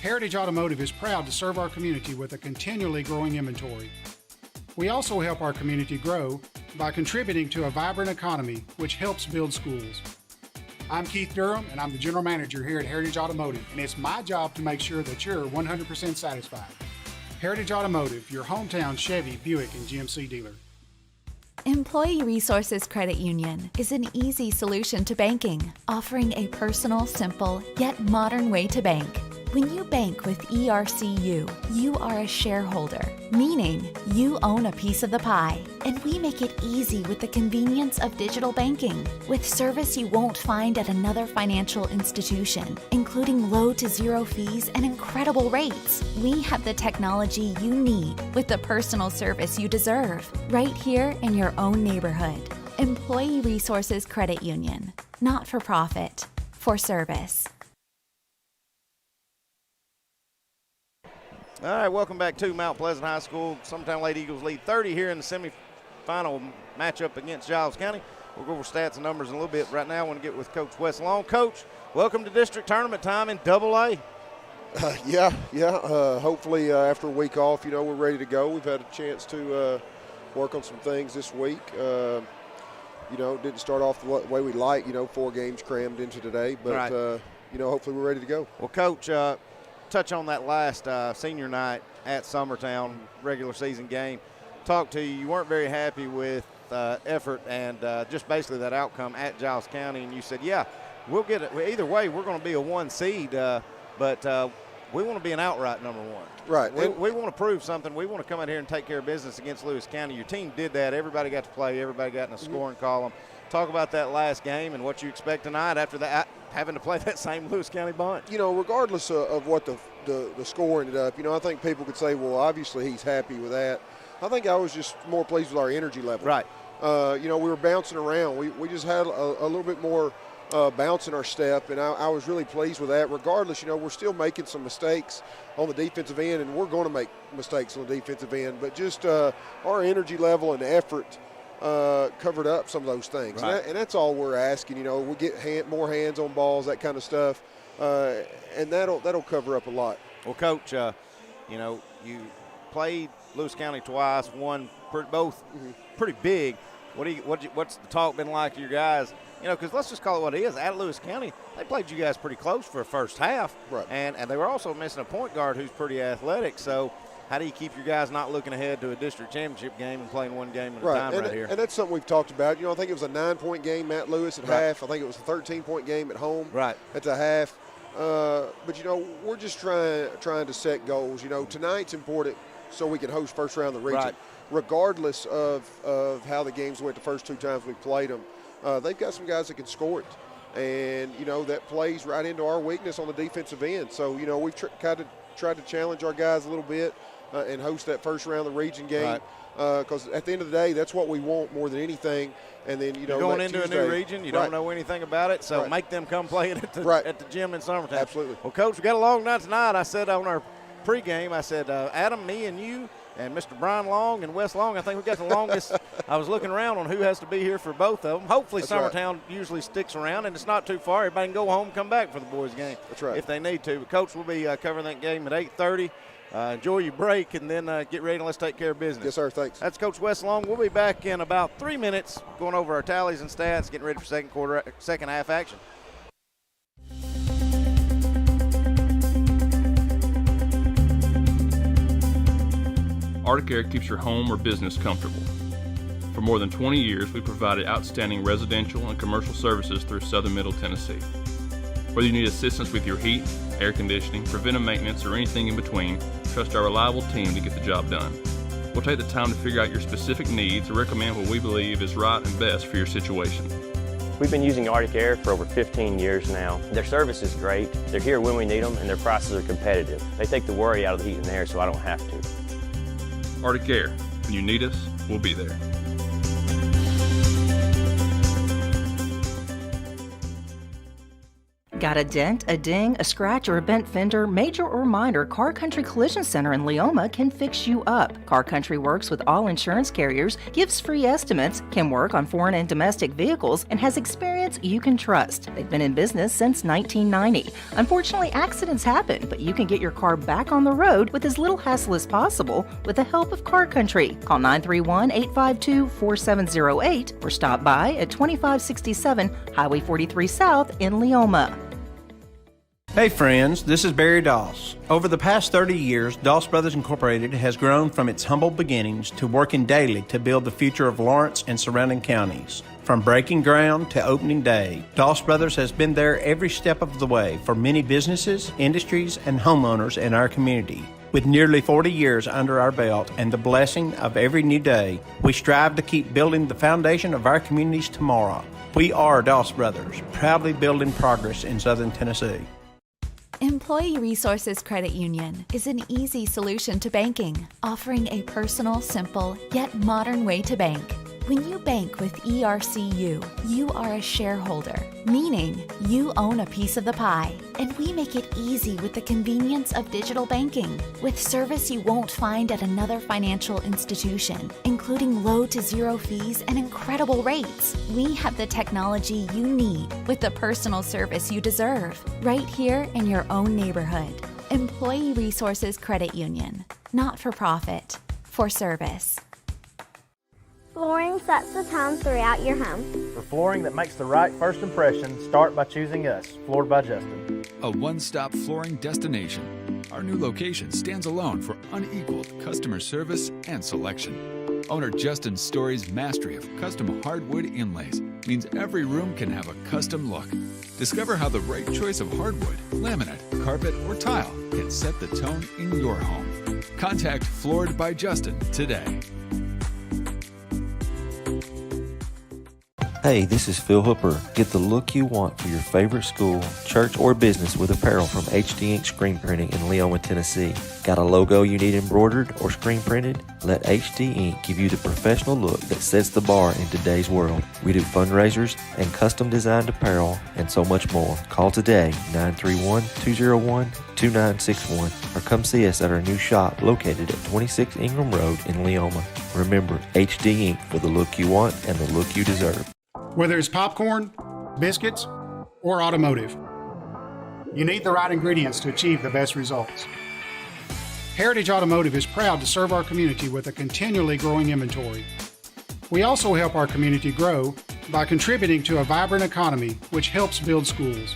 Heritage Automotive is proud to serve our community with a continually growing inventory. We also help our community grow by contributing to a vibrant economy, which helps build schools. I'm Keith Durham, and I'm the General Manager here at Heritage Automotive, and it's my job to make sure that you're 100% satisfied. Heritage Automotive, your hometown Chevy, Buick, and GMC dealer. Employee Resources Credit Union is an easy solution to banking, offering a personal, simple, yet modern way to bank. When you bank with ERCU, you are a shareholder, meaning you own a piece of the pie. And we make it easy with the convenience of digital banking, with service you won't find at another financial institution, including low to zero fees and incredible rates. We have the technology you need with the personal service you deserve, right here in your own neighborhood. Employee Resources Credit Union, not for profit, for service. All right, welcome back to Mount Pleasant High School. Summertown Lady Eagles lead 30 here in the semifinal matchup against Giles County. We'll go over stats and numbers in a little bit. Right now I want to get with Coach Wes Long. Coach, welcome to district tournament time in AA. Hopefully after a week off, we're ready to go. We've had a chance to work on some things this week. Didn't start off the way we like, 4 games crammed into today. But, right. Hopefully we're ready to go. Well, Coach, touch on that last senior night at Summertown regular season game. Talk to you. You weren't very happy with effort and just basically that outcome at Giles County, and you said, we'll get it. Either way, we're going to be a 1 seed, but we want to be an outright number 1. Right. We want to prove something. We want to come out here and take care of business against Lewis County. Your team did that. Everybody got to play. Everybody got in a scoring column. Talk about that last game and what you expect tonight after that, having to play that same Lewis County bunch. Regardless of what the score ended up, I think people could say, well, obviously he's happy with that. I think I was just more pleased with our energy level. Right. We were bouncing around. We just had a little bit more bounce in our step, and I was really pleased with that. Regardless, we're still making some mistakes on the defensive end, and we're going to make mistakes on the defensive end. But just our energy level and effort covered up some of those things. Right. And that's all we're asking. We get more hands on balls, that kind of stuff, and that'll cover up a lot. Well, Coach, you played Lewis County twice, won both pretty big. What's the talk been like to your guys? Because let's just call it what it is. At Lewis County, they played you guys pretty close for a first half. Right. And they were also missing a point guard who's pretty athletic. So how do you keep your guys not looking ahead to a district championship game and playing one game at a time right here? And that's something we've talked about. I think it was a 9-point game at Lewis at half. I think it was a 13-point game at home at the half. But, we're just trying to set goals. Tonight's important so we can host first round of the region. Right. Regardless of how the games went the first 2 times we played them, they've got some guys that can score it. And, that plays right into our weakness on the defensive end. So, we've tried to challenge our guys a little bit and host that first round of the region game. Because at the end of the day, that's what we want more than anything. And then, you're going into a new region, you don't know anything about it, so make them come play it at the gym in Summertown. Absolutely. Well, Coach, we got a long night tonight. I said on our pregame, Adam, me, and you, and Mr. Brian Long and Wes Long, I think we got the longest. I was looking around on who has to be here for both of them. Hopefully Summertown usually sticks around, and it's not too far. Everybody can go home and come back for the boys' game if they need to. But, Coach, we'll be covering that game at 8:30. Enjoy your break, and then get ready and let's take care of business. Yes, sir. Thanks. That's Coach Wes Long. We'll be back in about 3 minutes going over our tallies and stats, getting ready for second half action. Arctic Air keeps your home or business comfortable. For more than 20 years, we provided outstanding residential and commercial services through southern Middle Tennessee. Whether you need assistance with your heat, air conditioning, preventive maintenance, or anything in between, trust our reliable team to get the job done. We'll take the time to figure out your specific needs and recommend what we believe is right and best for your situation. We've been using Arctic Air for over 15 years now. Their service is great, they're here when we need them, and their prices are competitive. They take the worry out of the heat and air so I don't have to. Arctic Air. When you need us, we'll be there. Got a dent, a ding, a scratch, or a bent fender? Major or minor, Car Country Collision Center in Leoma can fix you up. Car Country works with all insurance carriers, gives free estimates, can work on foreign and domestic vehicles, and has experience you can trust. They've been in business since 1990. Unfortunately, accidents happen, but you can get your car back on the road with as little hassle as possible with the help of Car Country. Call 931-852-4708 or stop by at 2567 Highway 43 South in Leoma. Hey friends, this is Barry Doss. Over the past 30 years, Doss Brothers Incorporated has grown from its humble beginnings to working daily to build the future of Lawrence and surrounding counties. From breaking ground to opening day, Doss Brothers has been there every step of the way for many businesses, industries, and homeowners in our community. With nearly 40 years under our belt and the blessing of every new day, we strive to keep building the foundation of our communities tomorrow. We are Doss Brothers, proudly building progress in Southern Tennessee. Employee Resources Credit Union is an easy solution to banking, offering a personal, simple, yet modern way to bank. When you bank with ERCU, you are a shareholder, meaning you own a piece of the pie. And we make it easy with the convenience of digital banking, with service you won't find at another financial institution, including low to zero fees and incredible rates. We have the technology you need with the personal service you deserve, right here in your own neighborhood. Employee Resources Credit Union, not for profit, for service. Flooring sets the tone throughout your home. For flooring that makes the right first impression, start by choosing us, Floored by Justin. A one-stop flooring destination. Our new location stands alone for unequaled customer service and selection. Owner Justin Story's mastery of custom hardwood inlays means every room can have a custom look. Discover how the right choice of hardwood, laminate, carpet, or tile can set the tone in your home. Contact Floored by Justin today. Hey, this is Phil Hooper. Get the look you want for your favorite school, church, or business with apparel from HD Ink Screen Printing in Leoma, Tennessee. Got a logo you need embroidered or screen printed? Let HD Ink give you the professional look that sets the bar in today's world. We do fundraisers and custom designed apparel and so much more. Call today, 931-201-2961, or come see us at our new shop located at 26 Ingram Road in Leoma. Remember, HD Ink for the look you want and the look you deserve. Whether it's popcorn, biscuits, or automotive, you need the right ingredients to achieve the best results. Heritage Automotive is proud to serve our community with a continually growing inventory. We also help our community grow by contributing to a vibrant economy, which helps build schools.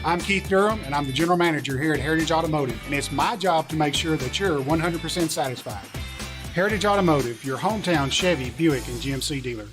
I'm Keith Durham, and I'm the General Manager here at Heritage Automotive, and it's my job to make sure that you're 100% satisfied. Heritage Automotive, your hometown Chevy, Buick, and GMC dealer.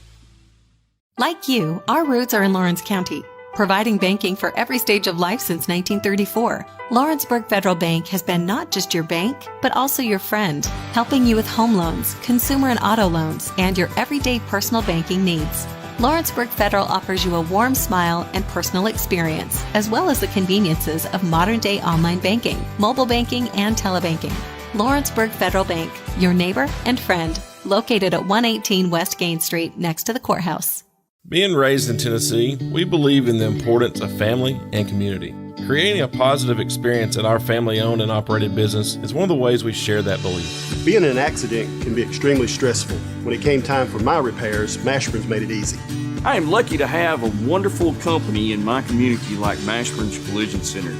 Like you, our roots are in Lawrence County, providing banking for every stage of life since 1934. Lawrenceburg Federal Bank has been not just your bank, but also your friend, helping you with home loans, consumer and auto loans, and your everyday personal banking needs. Lawrenceburg Federal offers you a warm smile and personal experience, as well as the conveniences of modern-day online banking, mobile banking, and telebanking. Lawrenceburg Federal Bank, your neighbor and friend, located at 118 West Gain Street next to the courthouse. Being raised in Tennessee, we believe in the importance of family and community. Creating a positive experience at our family-owned and operated business is one of the ways we share that belief. Being in an accident can be extremely stressful. When it came time for my repairs, Mashburn's made it easy. I am lucky to have a wonderful company in my community like Mashburn's Collision Center.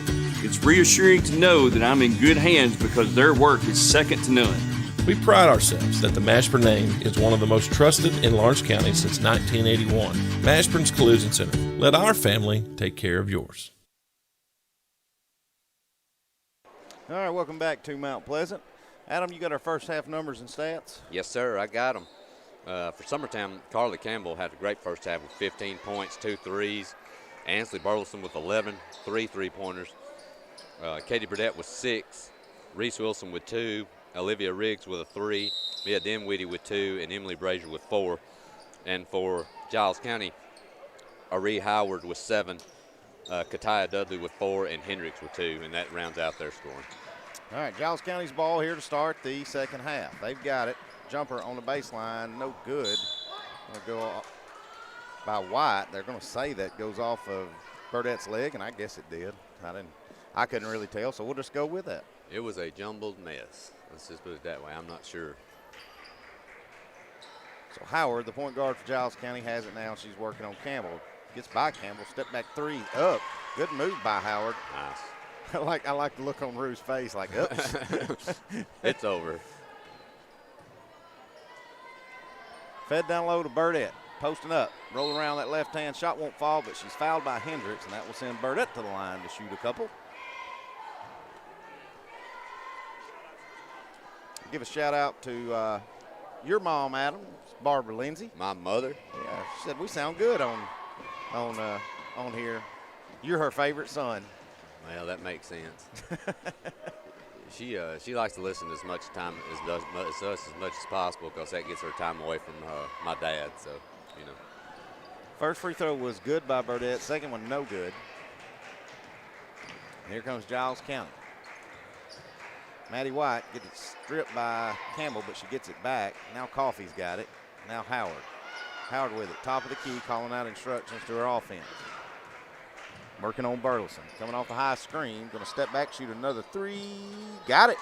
It's reassuring to know that I'm in good hands because their work is second to none. We pride ourselves that the Mashburn name is one of the most trusted in Lawrence County since 1981. Mashburn's Collision Center. Let our family take care of yours. All right, welcome back to Mount Pleasant. Adam, you got our first half numbers and stats? Yes, sir, I got them. For Summertown, Carly Campbell had a great first half with 15 points, 2 threes. Ansley Burleson with 11, 3 3-pointers. Katie Burdett with 6. Reese Wilson with 2. Olivia Riggs with a 3. Mia Dinwiddie with 2. And Emily Brazier with 4. And for Giles County, Aree Howard with 7. Kataya Dudley with 4. And Hendricks with 2. And that rounds out their scoring. All right, Giles County's ball here to start the second half. They've got it. Jumper on the baseline, no good. Gonna go by White. They're gonna say that goes off of Burdett's leg, and I guess it did. I couldn't really tell, so we'll just go with that. It was a jumbled mess. Let's just put it that way. I'm not sure. So Howard, the point guard for Giles County, has it now. She's working on Campbell. Gets by Campbell. Step back 3 up. Good move by Howard. Nice. I like the look on Rue's face, like, oops. It's over. Fed down low to Burdett. Posting up. Rolling around that left-hand. Shot won't fall, but she's fouled by Hendricks, and that will send Burdett to the line to shoot a couple. Give a shout-out to your mom, Adam, Barbara Lindsay. My mother? Yeah, she said we sound good on here. You're her favorite son. Well, that makes sense. She likes to listen as much time as us as much as possible because that gets her time away from my dad. So, you know. First free throw was good by Burdett. Second one, no good. And here comes Giles County. Maddie White gets it stripped by Campbell, but she gets it back. Now Coffey's got it. Now Howard. Howard with it. Top of the key, calling out instructions to her offense. Working on Burleson. Coming off the high screen. Going to step back, shoot another 3. Got it.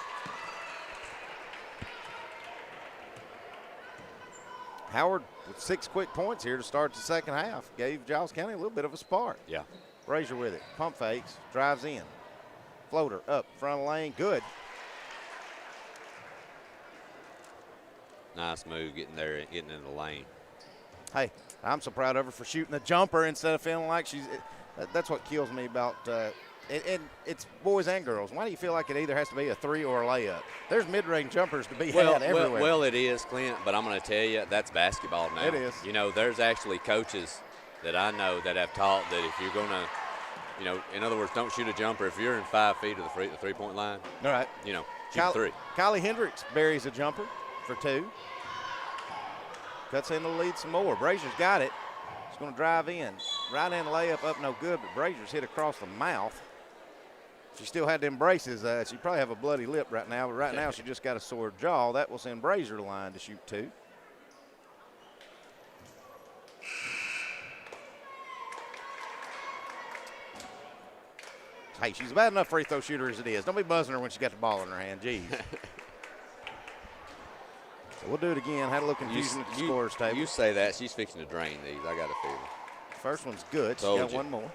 Howard with 6 quick points here to start the second half. Gave Giles County a little bit of a spark. Yeah. Brazier with it. Pump fakes. Drives in. Floater up front of the lane. Good. Nice move getting there, getting in the lane. Hey, I'm so proud of her for shooting a jumper instead of feeling like she's – that's what kills me about and it's boys and girls. Why do you feel like it either has to be a 3 or a layup? There's mid-range jumpers to be had everywhere. Well, it is, Clint, but I'm going to tell you, that's basketball now. It is. You know, there's actually coaches that I know that have taught that if you're going to, you know, in other words, don't shoot a jumper. If you're in 5 feet of the three-point line, all right, you know, shoot a 3. Kylie Hendricks buries a jumper for 2. Cuts in the lead some more. Brazier's got it. She's going to drive in. Right hand layup up, no good, but Brazier's hit across the mouth. She still had them braces. She probably have a bloody lip right now, but right now she just got a sore jaw. That will send Brazier to the line to shoot 2. Hey, she's a bad enough free throw shooter as it is. Don't be buzzing her when she got the ball in her hand. Jeez. So we'll do it again. Had a little confusion at the scores table. You say that. She's fixing to drain these. I got a feeling. First one's good. She's got one more.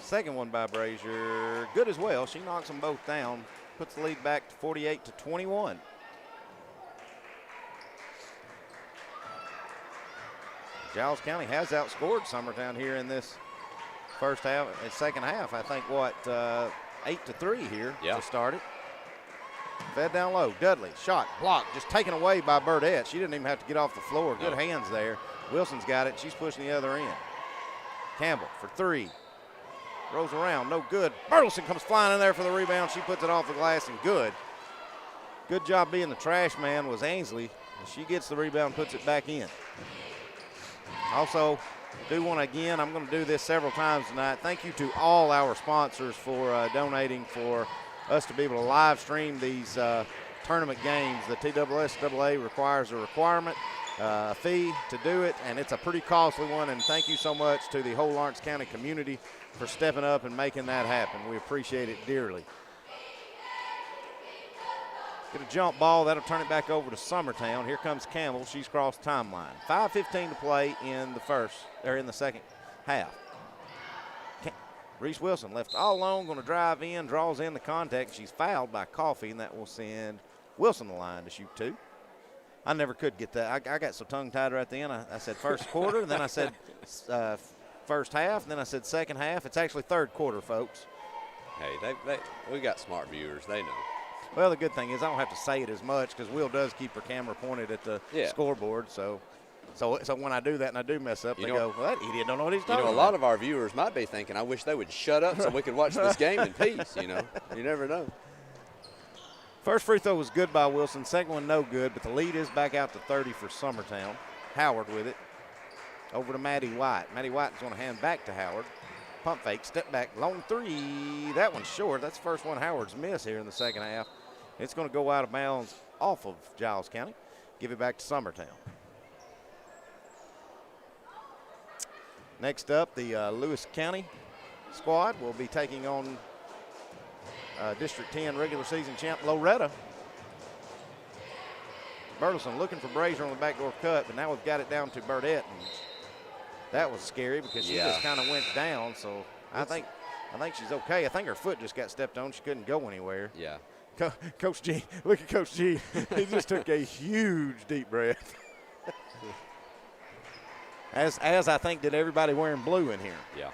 Second one by Brazier. Good as well. She knocks them both down. Puts the lead back to 48-21. Giles County has outscored Summertown here in this second half. I think, 8-3 here to start it. Fed down low. Dudley, shot, blocked, just taken away by Burdett. She didn't even have to get off the floor. Good hands there. Wilson's got it. She's pushing the other end. Campbell for 3. Rolls around, no good. Burleson comes flying in there for the rebound. She puts it off the glass and good. Good job being the trash man was Ainsley. She gets the rebound, puts it back in. Also, do want to, again, I'm going to do this several times tonight. Thank you to all our sponsors for donating for us to be able to live stream these tournament games. The TSSAA requires a fee to do it, and it's a pretty costly one. And thank you so much to the whole Lawrence County community for stepping up and making that happen. We appreciate it dearly. Get a jump ball. That'll turn it back over to Summertown. Here comes Campbell. She's crossed timeline. 5:15 to play in the second half. Reese Wilson left all alone, going to drive in, draws in the contact. She's fouled by Coffey, and that will send Wilson the line to shoot 2. I never could get that. I got so tongue-tied right then. I said first quarter, and then I said first half, and then I said second half. It's actually third quarter, folks. Hey, we got smart viewers. They know. Well, the good thing is I don't have to say it as much because Will does keep her camera pointed at the scoreboard. So when I do that and I do mess up, they go, well, that idiot don't know what he's talking about. A lot of our viewers might be thinking, I wish they would shut up so we could watch this game in peace, You never know. First free throw was good by Wilson. Second one, no good, but the lead is back out to 30 for Summertown. Howard with it. Over to Maddie White. Maddie White is going to hand back to Howard. Pump fake, step back, long three. That one's short. That's the first one Howard's missed here in the second half. It's going to go out of bounds off of Giles County. Give it back to Summertown. Next up, the Lewis County squad will be taking on District 10 regular season champ Loretta. Burleson looking for Brazier on the backdoor cut, but now we've got it down to Burdett. And that was scary because she just kind of went down. So I think she's okay. I think her foot just got stepped on. She couldn't go anywhere. Yeah. Coach G, look at Coach G. He just took a huge deep breath. As I think did everybody wearing blue in here. Yeah.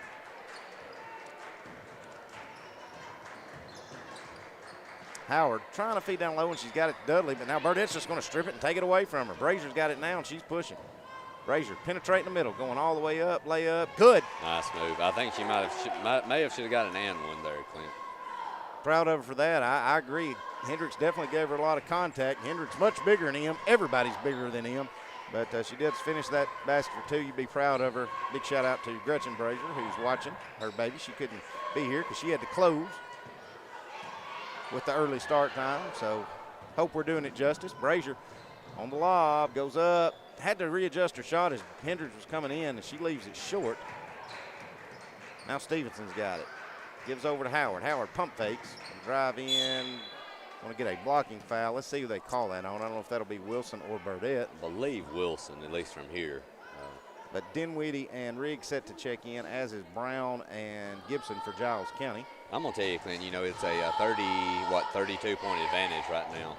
Howard trying to feed down low, and she's got it to Dudley, but now Burdett's just going to strip it and take it away from her. Brazier's got it now, and she's pushing. Brazier penetrating the middle, going all the way up, layup, good. Nice move. I think she should have got an and one there, Clint. Proud of her for that. I agree. Hendricks definitely gave her a lot of contact. Hendricks much bigger than him. Everybody's bigger than him. But she did finish that basket for two. You'd be proud of her. Big shout out to Gretchen Brazier, who's watching her baby. She couldn't be here because she had to close with the early start time. So hope we're doing it justice. Brazier on the lob, goes up. Had to readjust her shot as Hendricks was coming in, and she leaves it short. Now Stevenson's got it. Gives over to Howard. Howard pump fakes. Drive in. Want to get a blocking foul. Let's see who they call that on. I don't know if that'll be Wilson or Burdett. I believe Wilson, at least from here. But Dinwiddie and Riggs set to check in, as is Brown and Gibson for Giles County. I'm going to tell you, Clint, it's a 32-point advantage right now.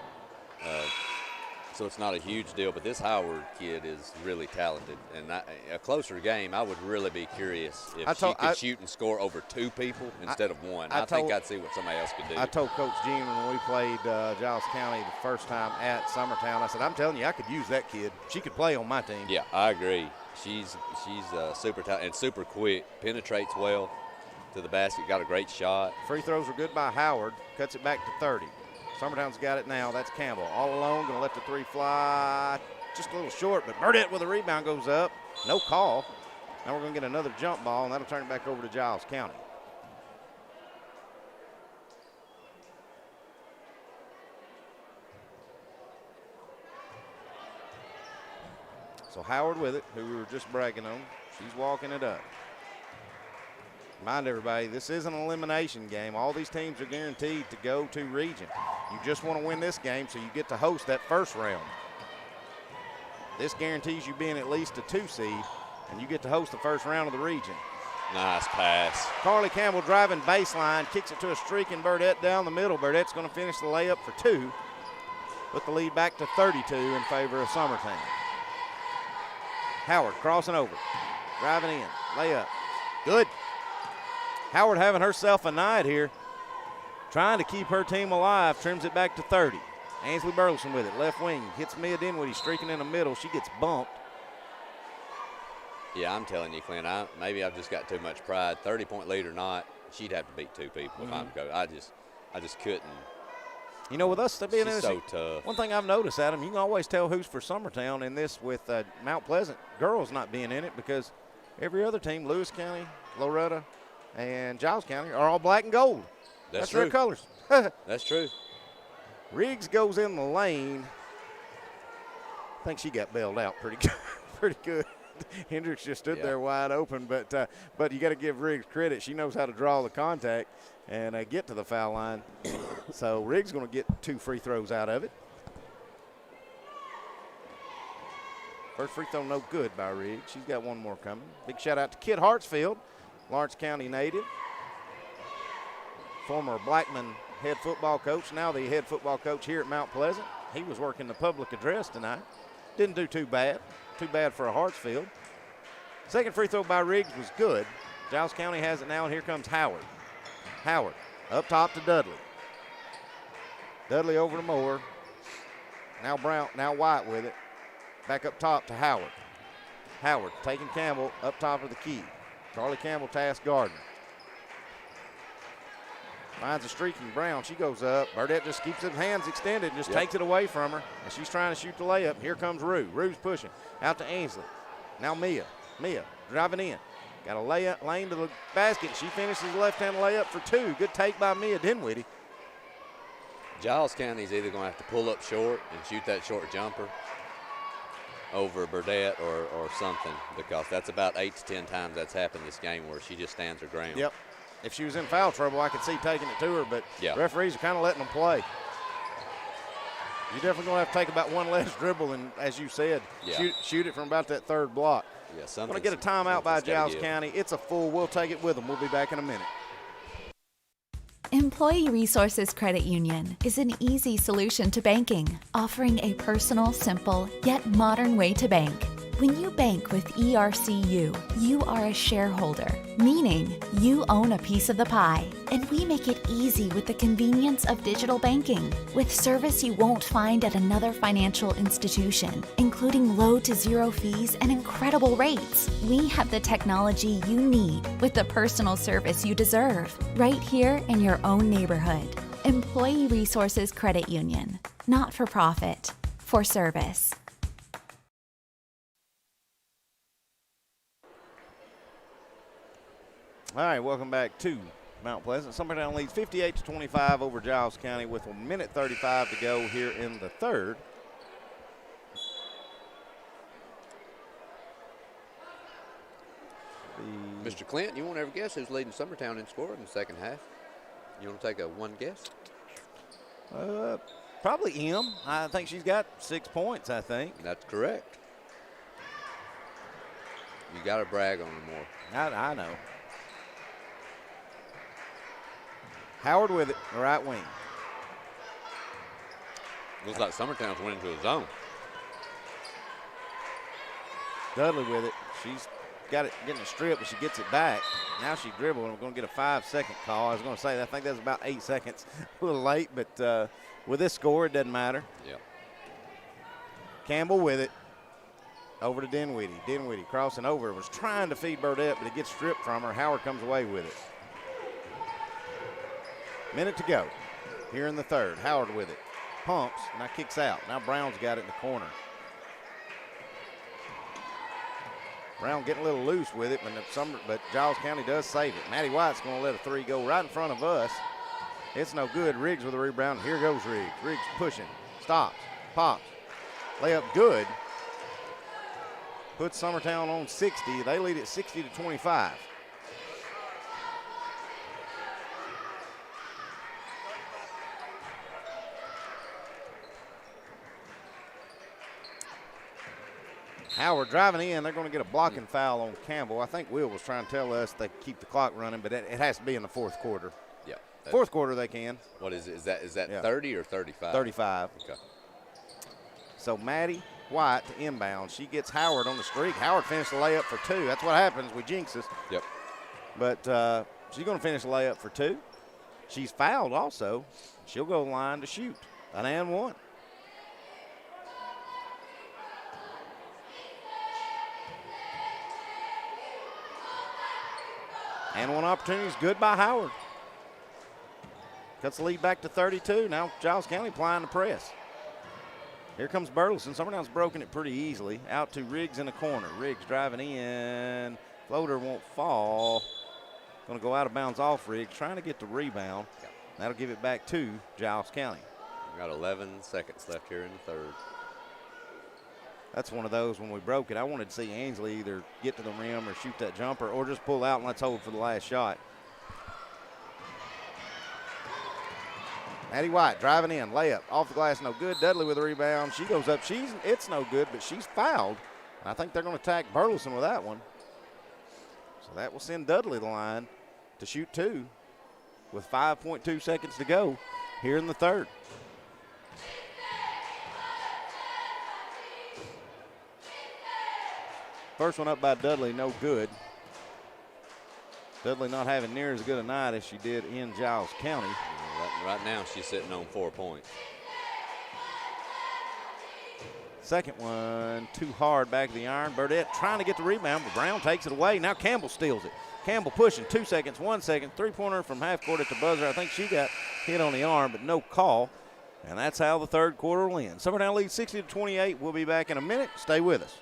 So it's not a huge deal, but this Howard kid is really talented. And a closer game, I would really be curious if she could shoot and score over two people instead of one. I think I'd see what somebody else could do. I told Coach Jean when we played Giles County the first time at Summertown, I said, I'm telling you, I could use that kid. She could play on my team. Yeah, I agree. She's super talented and super quick, penetrates well to the basket, got a great shot. Free throws were good by Howard, cuts it back to 30. Summertown's got it now. That's Campbell. All alone, going to let the three fly. Just a little short, but Burdett with a rebound goes up. No call. Now we're going to get another jump ball, and that'll turn it back over to Giles County. So Howard with it, who we were just bragging on. She's walking it up. Remind everybody, this is an elimination game. All these teams are guaranteed to go to region. You just want to win this game so you get to host that first round. This guarantees you being at least a 2 seed, and you get to host the first round of the region. Nice pass. Carly Campbell driving baseline, kicks it to a streaking Burdett down the middle. Burdett's going to finish the layup for 2. Put the lead back to 32 in favor of Summertown. Howard crossing over, driving in, layup. Good. Howard having herself a night here, trying to keep her team alive, trims it back to 30. Ainsley Burleson with it, left wing, hits Mia Dinwiddie streaking in the middle. She gets bumped. Yeah, I'm telling you, Clint, maybe I've just got too much pride. 30-point lead or not, she'd have to beat 2 people if I'm coach. I just couldn't. With us being she's so tough. One thing I've noticed, Adam, you can always tell who's for Summertown in this with Mount Pleasant girls not being in it because every other team, Lewis County, Loretta, and Giles County, are all black and gold. That's true. their colors. That's true. Riggs goes in the lane. I think she got bailed out pretty good. Hendricks just stood there wide open, but you got to give Riggs credit. She knows how to draw the contact and get to the foul line. So Riggs going to get 2 free throws out of it. First free throw no good by Riggs. She's got one more coming. Big shout out to Kid Hartsfield, Lawrence County native, former Blackman head football coach, now the head football coach here at Mount Pleasant. He was working the public address tonight. Didn't do too bad for a Hartsfield. Second free throw by Riggs was good. Giles County has it now, and here comes Howard. Howard up top to Dudley. Dudley over to Moore. Now White with it. Back up top to Howard. Howard taking Campbell up top of the key. Charlie Campbell tasks Gardner. Finds a streaking Brown. She goes up. Burdette just keeps her hands extended and just takes it away from her. And she's trying to shoot the layup. Here comes Rue. Rue's pushing out to Ainsley. Now Mia. Mia driving in. Got a layup lane to the basket. She finishes the left-hand layup for 2. Good take by Mia Dinwiddie. Giles County's either going to have to pull up short and shoot that short jumper over Burdette or something, because that's about 8 to 10 times that's happened this game where she just stands her ground. Yep. If she was in foul trouble, I could see taking it to her, but referees are kind of letting them play. You're definitely going to have to take about one less dribble and, as you said, shoot it from about that third block. Yeah, I'm going to get a timeout by Giles County. It's a full. We'll take it with them. We'll be back in a minute. Employee Resources Credit Union is an easy solution to banking, offering a personal, simple, yet modern way to bank. When you bank with ERCU, you are a shareholder, meaning you own a piece of the pie, and we make it easy with the convenience of digital banking, with service you won't find at another financial institution, including low to zero fees and incredible rates. We have the technology you need with the personal service you deserve, right here in your own neighborhood. Employee Resources Credit Union, not for profit, for service. All right, welcome back to Mount Pleasant. Summertown leads 58-25 over Giles County with 1:35 to go here in the third. Mr. Clint, you won't ever guess who's leading Summertown in scoring in the second half. You want to take one guess? Probably M. I think she's got 6 points, I think. That's correct. You got to brag on her more. I know. Howard with it, the right wing. Looks like Summertown's went into a zone. Dudley with it. She's got it getting a strip, but she gets it back. Now she dribbled, and we're going to get a 5-second call. I was going to say, I think that's about 8 seconds. A little late, but with this score, it doesn't matter. Yep. Campbell with it. Over to Dinwiddie. Dinwiddie crossing over. Was trying to feed Burdette, but it gets stripped from her. Howard comes away with it. Minute to go here in the third. Howard with it. Pumps, now kicks out. Now Brown's got it in the corner. Brown getting a little loose with it, but Giles County does save it. Maddie White's going to let a 3 go right in front of us. It's no good. Riggs with a rebound. Here goes Riggs. Riggs pushing. Stops. Pops. Layup good. Puts Summertown on 60. They lead it 60-25. Howard driving in. They're going to get a blocking foul on Campbell. I think Will was trying to tell us they keep the clock running, but it has to be in the fourth quarter. Yeah. Fourth quarter they can. What is it? Is that 30 or 35? 35. Okay. So Maddie White to inbound. She gets Howard on the streak. Howard finished the layup for 2. That's what happens. We jinx us. Yep. But she's going to finish the layup for 2. She's fouled also. She'll go line to shoot. An and 1. And 1 opportunity is good by Howard. Cuts the lead back to 32. Now Giles County applying the press. Here comes Burleson. Summertown's broken it pretty easily. Out to Riggs in the corner. Riggs driving in. Floater won't fall. Going to go out of bounds off Riggs. Trying to get the rebound. That'll give it back to Giles County. We've got 11 seconds left here in the third. That's one of those when we broke it. I wanted to see Ainsley either get to the rim or shoot that jumper or just pull out and let's hold for the last shot. Maddie White driving in, layup, off the glass, no good. Dudley with a rebound. She goes up. It's no good, but she's fouled. I think they're going to attack Burleson with that one. So that will send Dudley the line to shoot 2 with 5.2 seconds to go here in the third. First one up by Dudley, no good. Dudley not having near as good a night as she did in Giles County. Right now, she's sitting on 4 points. Second one, too hard back of the iron. Burdett trying to get the rebound, but Brown takes it away. Now Campbell steals it. Campbell pushing, 2 seconds, 1 second. Three-pointer from half court at the buzzer. I think she got hit on the arm, but no call. And that's how the third quarter will end. Summertown leads 60-28. We'll be back in a minute. Stay with us.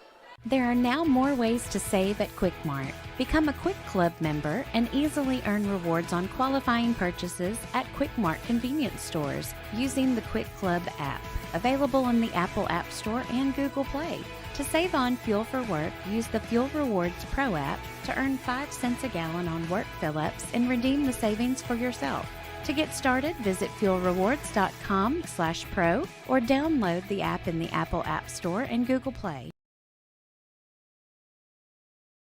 There are now more ways to save at Quick Mart. Become a Quick Club member and easily earn rewards on qualifying purchases at Quick Mart convenience stores using the Quick Club app, available in the Apple App Store and Google Play. To save on fuel for work, use the Fuel Rewards Pro app to earn 5 cents a gallon on work fill-ups and redeem the savings for yourself. To get started, visit fuelrewards.com/pro or download the app in the Apple App Store and Google Play.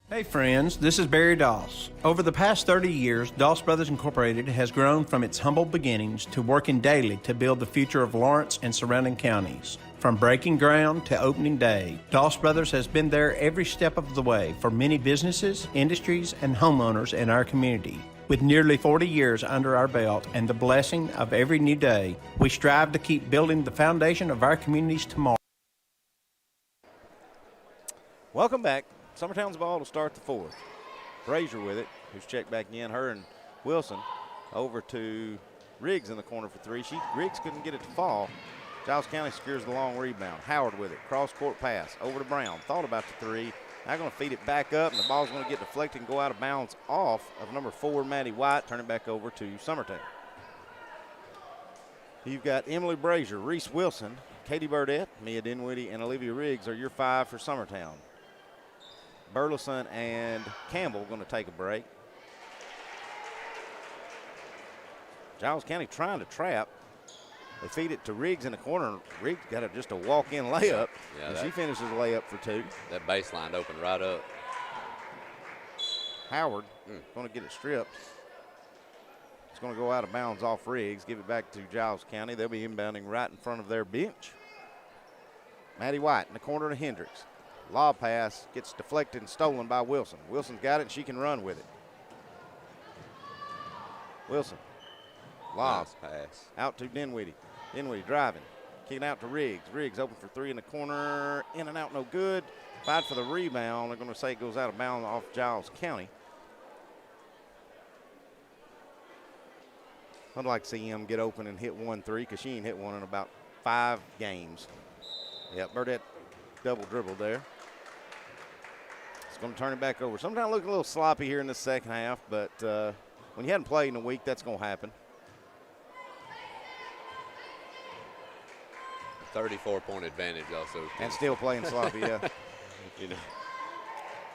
Hey friends, this is Barry Doss. Over the past 30 years, Doss Brothers Incorporated has grown from its humble beginnings to working daily to build the future of Lawrence and surrounding counties. From breaking ground to opening day, Doss Brothers has been there every step of the way for many businesses, industries, and homeowners in our community. With nearly 40 years under our belt and the blessing of every new day, we strive to keep building the foundation of our communities tomorrow. Welcome back. Summertown's ball to start the fourth. Brazier with it, who's checked back in. Her and Wilson over to Riggs in the corner for three. Riggs couldn't get it to fall. Giles County secures the long rebound. Howard with it. Cross-court pass over to Brown. Thought about the three. Now going to feed it back up, and the ball's going to get deflected and go out of bounds off of number 4, Maddie White. Turn it back over to Summertown. You've got Emily Brazier, Reese Wilson, Katie Burdett, Mia Dinwiddie, and Olivia Riggs are your 5 for Summertown. Burleson and Campbell going to take a break. Giles County trying to trap. They feed it to Riggs in the corner. Riggs got just a walk-in layup, and she finishes the layup for 2. That baseline opened right up. Howard going to get it stripped. It's going to go out of bounds off Riggs. Give it back to Giles County. They'll be inbounding right in front of their bench. Maddie White in the corner to Hendricks. Lob pass gets deflected and stolen by Wilson. Wilson's got it, and she can run with it. Wilson. Lob pass. Out to Dinwiddie. Dinwiddie driving. Kicking out to Riggs. Riggs open for 3 in the corner. In and out, no good. Fight for the rebound. They're going to say it goes out of bounds off Giles County. I'd like to see him get open and hit 1 3 because she ain't hit one in about 5 games. Yep, Burdett double dribbled there. It's going to turn it back over. Sometimes looking a little sloppy here in the second half, but when you hadn't played in a week, that's going to happen. 34-point advantage also. And still playing sloppy, yeah. You know.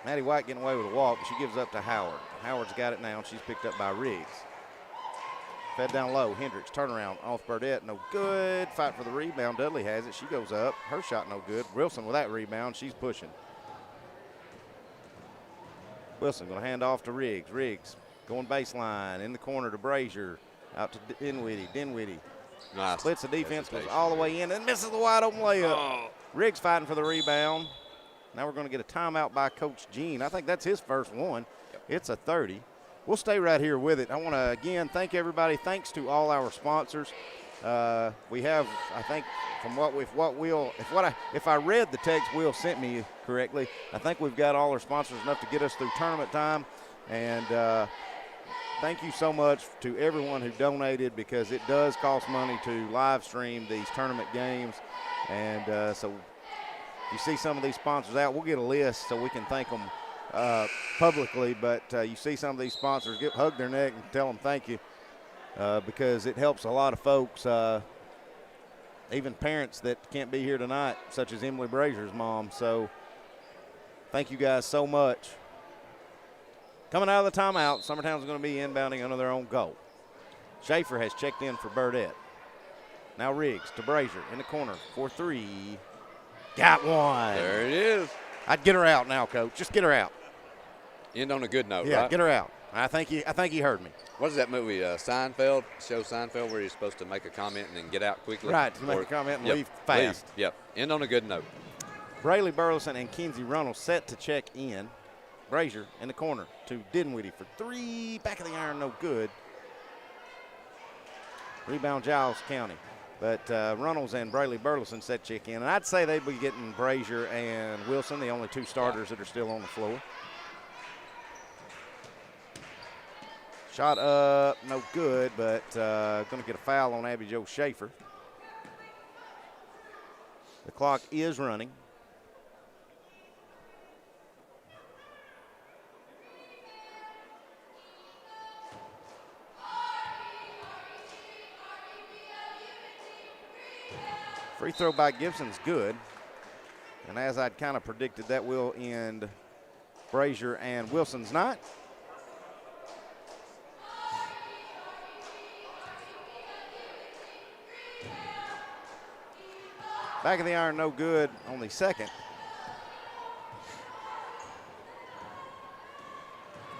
Maddie White getting away with a walk, but she gives up to Howard. Howard's got it now, and she's picked up by Riggs. Fed down low. Hendricks turnaround off Burdett. No good. Fight for the rebound. Dudley has it. She goes up. Her shot no good. Wilson with that rebound. She's pushing. Wilson going to hand off to Riggs. Riggs going baseline in the corner to Brazier. Out to Dinwiddie. Dinwiddie nice. Splits the defense, goes all the way in, and misses the wide open layup. Oh. Riggs fighting for the rebound. Now we're going to get a timeout by Coach Gene. I think that's his first one. Yep. It's a 30. We'll stay right here with it. I want to, again, thank everybody. Thanks to all our sponsors. We have, I think, from if I read the text Will sent me correctly, I think we've got all our sponsors enough to get us through tournament time. And thank you so much to everyone who donated, because it does cost money to live stream these tournament games. And so you see some of these sponsors out. We'll get a list so we can thank them publicly, but you see some of these sponsors, hug their neck and tell them thank you, because it helps a lot of folks, even parents that can't be here tonight, such as Emily Brazier's mom. So thank you guys so much. Coming out of the timeout, Summertown's going to be inbounding under their own goal. Schaefer has checked in for Burdett. Now Riggs to Brazier in the corner for 3. Got one. There it is. I'd get her out now, Coach. Just get her out. End on a good note, yeah, right? Get her out. I think he heard me. What is that movie, Seinfeld? Show Seinfeld, where you're supposed to make a comment and then get out quickly? Right, to make a comment and leave fast. Yep, end on a good note. Brayley Burleson and Kinsey Runnels set to check in. Brazier in the corner to Dinwiddie for 3. Back of the iron, no good. Rebound Giles County. But Runnels and Brayley Burleson set check in. And I'd say they'd be getting Brazier and Wilson, the only two starters that are still on the floor. Shot up, no good, but going to get a foul on Abby Jo Schaefer. The clock is running. Free throw by Gibson's good. And as I'd kind of predicted, that will end Brazier and Wilson's night. Back of the iron, no good on the second.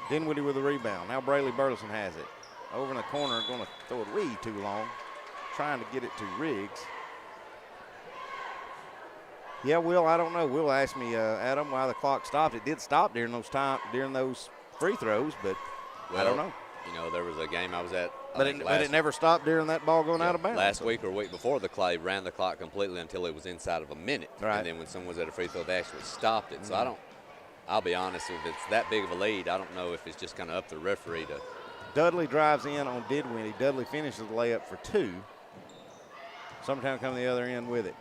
Dinwiddie with the rebound. Now Brayley Burleson has it. Over in the corner, going to throw it way too long. Trying to get it to Riggs. Yeah, Will, I don't know. Will asked me, Adam, why the clock stopped. It did stop during those free throws, but I don't know. You know, there was a game I was at. But it never stopped during that ball going out of bounds. Last week or week before, the Clay ran the clock completely until it was inside of a minute. Right. And then when someone was at a free throw, they actually stopped it. So I'll be honest, if it's that big of a lead, I don't know if it's just kind of up to the referee to. Dudley drives in on Dinwiddie. Dudley finishes the layup for 2. Summertown coming the other end with it.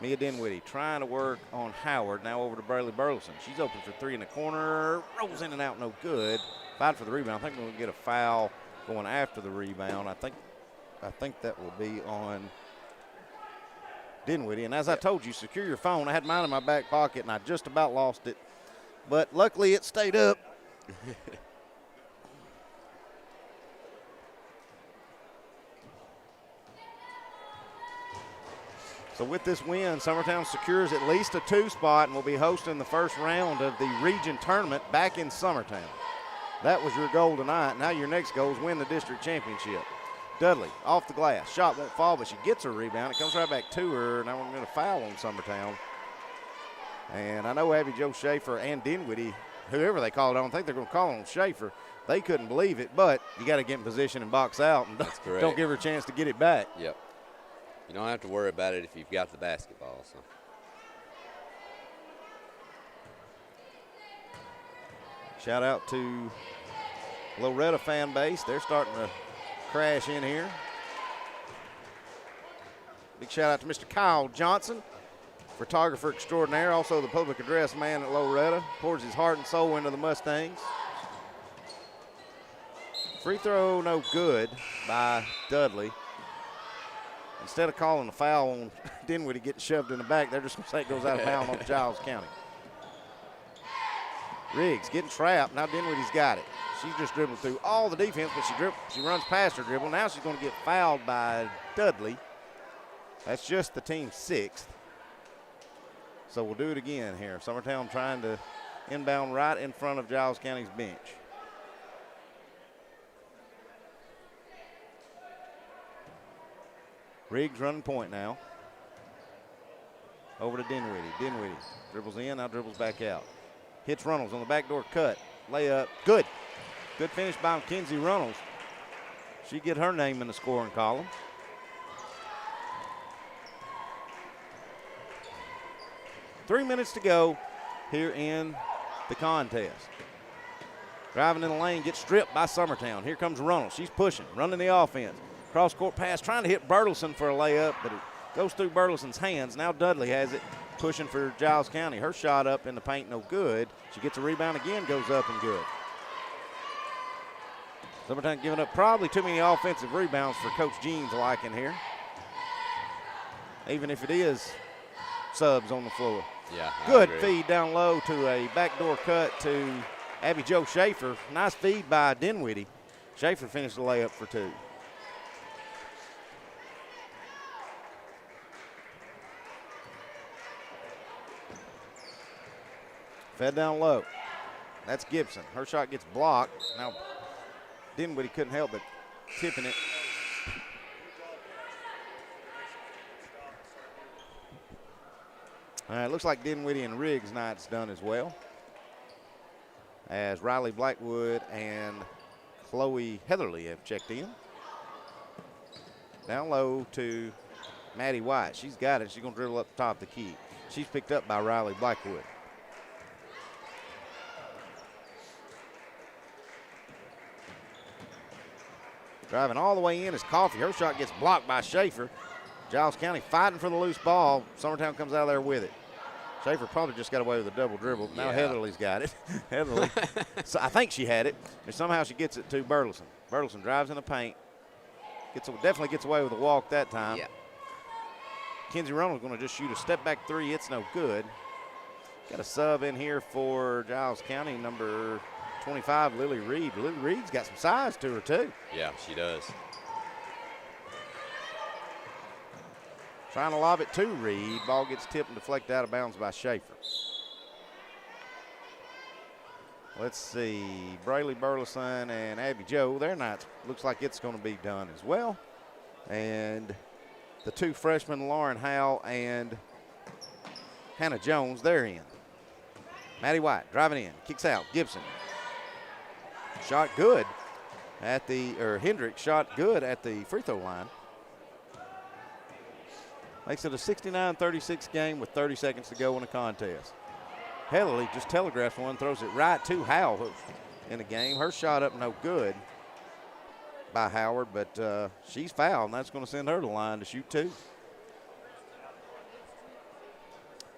Mia Dinwiddie trying to work on Howard. Now over to Brayley Burleson. She's open for 3 in the corner. Rolls in and out, no good. Fight for the rebound. I think we're going to get a foul going after the rebound. I think that will be on Dinwiddie. And as I told you, secure your phone. I had mine in my back pocket, and I just about lost it. But luckily it stayed up. So with this win, Summertown secures at least a 2 spot and will be hosting the first round of the region tournament back in Summertown. That was your goal tonight. Now your next goal is win the district championship. Dudley off the glass. Shot won't fall, but she gets her rebound. It comes right back to her. Now we're going to foul on Summertown. And I know Abby Jo Schaefer and Dinwiddie, whoever they call it, I don't think they're going to call on Schaefer. They couldn't believe it, but you got to get in position and box out. And That's correct. Don't give her a chance to get it back. Yep. You don't have to worry about it if you've got the basketball. So. Shout out to Loretta fan base. They're starting to crash in here. Big shout out to Mr. Kyle Johnson, photographer extraordinaire, also the public address man at Loretta. Pours his heart and soul into the Mustangs. Free throw no good by Dudley. Instead of calling a foul on Dinwiddie getting shoved in the back, they're just going to say it goes out of bounds on Giles County. Riggs getting trapped. Now Dinwiddie's got it. She's just dribbled through all the defense, but she runs past her dribble. Now she's going to get fouled by Dudley. That's just the team's 6th. So we'll do it again here. Summertown trying to inbound right in front of Giles County's bench. Riggs running point now. Over to Dinwiddie. Dinwiddie dribbles in, now dribbles back out. Hits Runnels on the backdoor cut. Layup, good. Good finish by Mackenzie Runnels. She get her name in the scoring column. Three minutes to go here in the contest. Driving in the lane, gets stripped by Summertown. Here comes Runnels. She's pushing, running the offense. Cross-court pass, trying to hit Burleson for a layup, but it goes through Burleson's hands. Now Dudley has it, pushing for Giles County. Her shot up in the paint, no good. She gets a rebound again, goes up and good. Summertown giving up probably too many offensive rebounds for Coach Jean's liking here. Even if it is subs on the floor. Yeah, good feed down low to a backdoor cut to Abby Jo Schaefer. Nice feed by Dinwiddie. Schaefer finished the layup for 2. Fed down low. That's Gibson. Her shot gets blocked. Now Dinwiddie couldn't help but tipping it. All right, looks like Dinwiddie and Riggs' night's done as well, as Riley Blackwood and Chloe Heatherly have checked in. Down low to Maddie White. She's got it. She's going to dribble up top the key. She's picked up by Riley Blackwood. Driving all the way in is Coffee. Her shot gets blocked by Schaefer. Giles County fighting for the loose ball. Summertown comes out of there with it. Schaefer probably just got away with a double dribble. Now Heatherly's got it. Heatherly, so I think she had it, and somehow she gets it to Burleson. Burleson drives in the paint. Definitely gets away with a walk that time. Yeah. Kenzie Ronald's going to just shoot a step-back three. It's no good. Got a sub in here for Giles County, number 25, Lily Reed. Lily Reed's got some size to her, too. Yeah, she does. Trying to lob it to Reed. Ball gets tipped and deflected out of bounds by Schaefer. Let's see. Braylee Burleson and Abby Joe. Their night looks like it's going to be done as well. And the two freshmen, Lauren Howell and Hannah Jones, they're in. Maddie White driving in. Kicks out. Gibson. Shot good at Hendricks shot good at the free throw line. Makes it a 69-36 game with 30 seconds to go in the contest. Heatherly just telegraphs one, throws it right to Howell in the game. Her shot up no good by Howard, but she's fouled, and that's going to send her to the line to shoot two.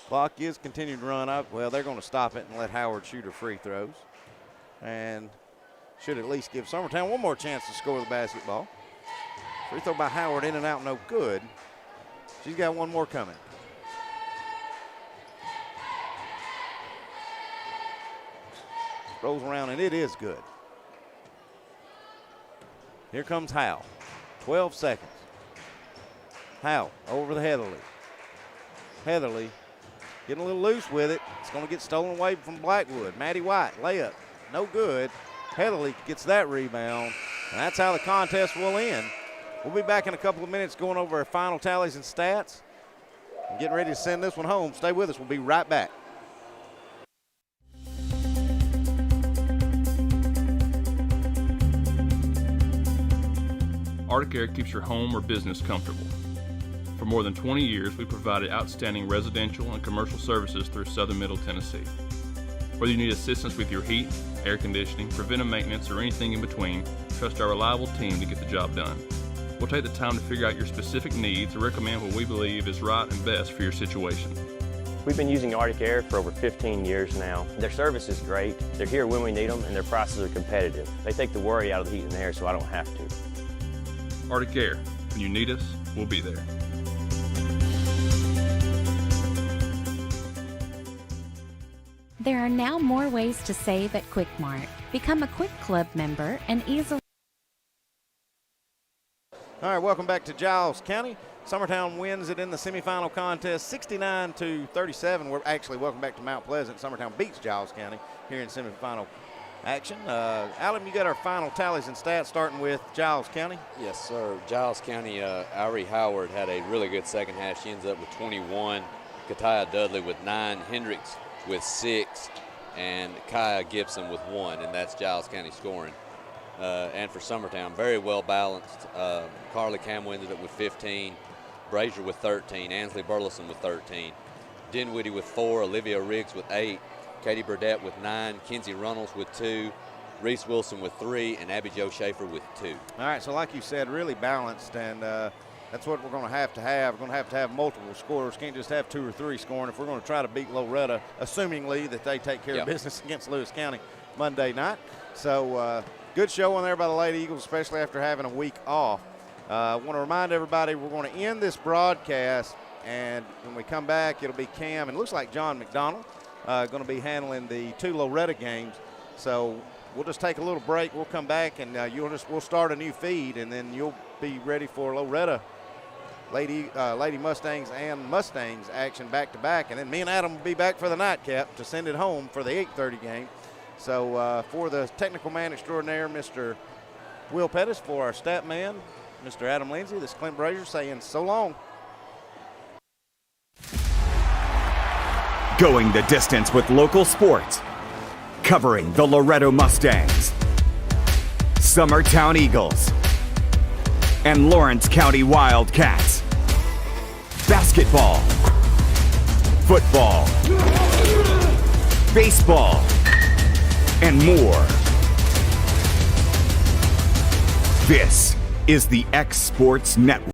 Clock is continuing to run up. Well, they're going to stop it and let Howard shoot her free throws. And should at least give Summertown one more chance to score the basketball. Free throw by Howard in and out, no good. She's got one more coming. Rolls around, and it is good. Here comes Howell. 12 seconds. Howell over the Heatherly. Heatherly getting a little loose with it. It's going to get stolen away from Blackwood. Maddie White, layup, no good. Heatherly gets that rebound, and that's how the contest will end. We'll be back in a couple of minutes going over our final tallies and stats. I'm getting ready to send this one home. Stay with us. We'll be right back. Arctic Air keeps your home or business comfortable. For more than 20 years, we provided outstanding residential and commercial services through Southern Middle Tennessee. Whether you need assistance with your heat, air conditioning, preventive maintenance, or anything in between, trust our reliable team to get the job done. We'll take the time to figure out your specific needs and recommend what we believe is right and best for your situation. We've been using Arctic Air for over 15 years now. Their service is great. They're here when we need them, and their prices are competitive. They take the worry out of the heat and air so I don't have to. Arctic Air. When you need us, we'll be there. There are now more ways to save at Quick Mart. Become a Quick Club member and easily. All right, welcome back to Giles County. Summertown wins it in the semifinal contest, 69-37. We're actually welcome back to Mount Pleasant. Summertown beats Giles County here in semifinal action. Alan, you got our final tallies and stats, starting with Giles County. Yes, sir. Giles County, Irie Howard had a really good second half. She ends up with 21. Kataya Dudley with 9. Hendricks with 6. And Kaya Gibson with 1. And that's Giles County scoring. And for Summertown, very well balanced. Carly Campbell ended up with 15. Brazier with 13. Ansley Burleson with 13. Dinwiddie with 4. Olivia Riggs with 8. Katie Burdett with 9. Kenzie Runnels with 2. Reese Wilson with 3. And Abby Jo Schaefer with 2. All right, so like you said, really balanced, and that's what we're going to have to have. We're going to have multiple scorers. Can't just have 2 or 3 scoring if we're going to try to beat Loretta, assumingly that they take care of business against Lewis County Monday night. So good showing there by the Lady Eagles, especially after having a week off. I want to remind everybody we're going to end this broadcast, and when we come back, it'll be Cam, and it looks like John McDonald going to be handling the 2 Loretta games. So we'll just take a little break. We'll come back, and we'll start a new feed, and then you'll be ready for Loretta Lady Mustangs and Mustangs action back-to-back, and then me and Adam will be back for the nightcap to send it home for the 8:30 game. So for the technical man extraordinaire, Mr. Will Pettis, for our stat man, Mr. Adam Lindsay, this is Clint Brazier saying so long. Going the distance with local sports. Covering the Loretto Mustangs, Summertown Eagles, and Lawrence County Wildcats. Basketball, football, baseball, and more. This is the X Sports Network.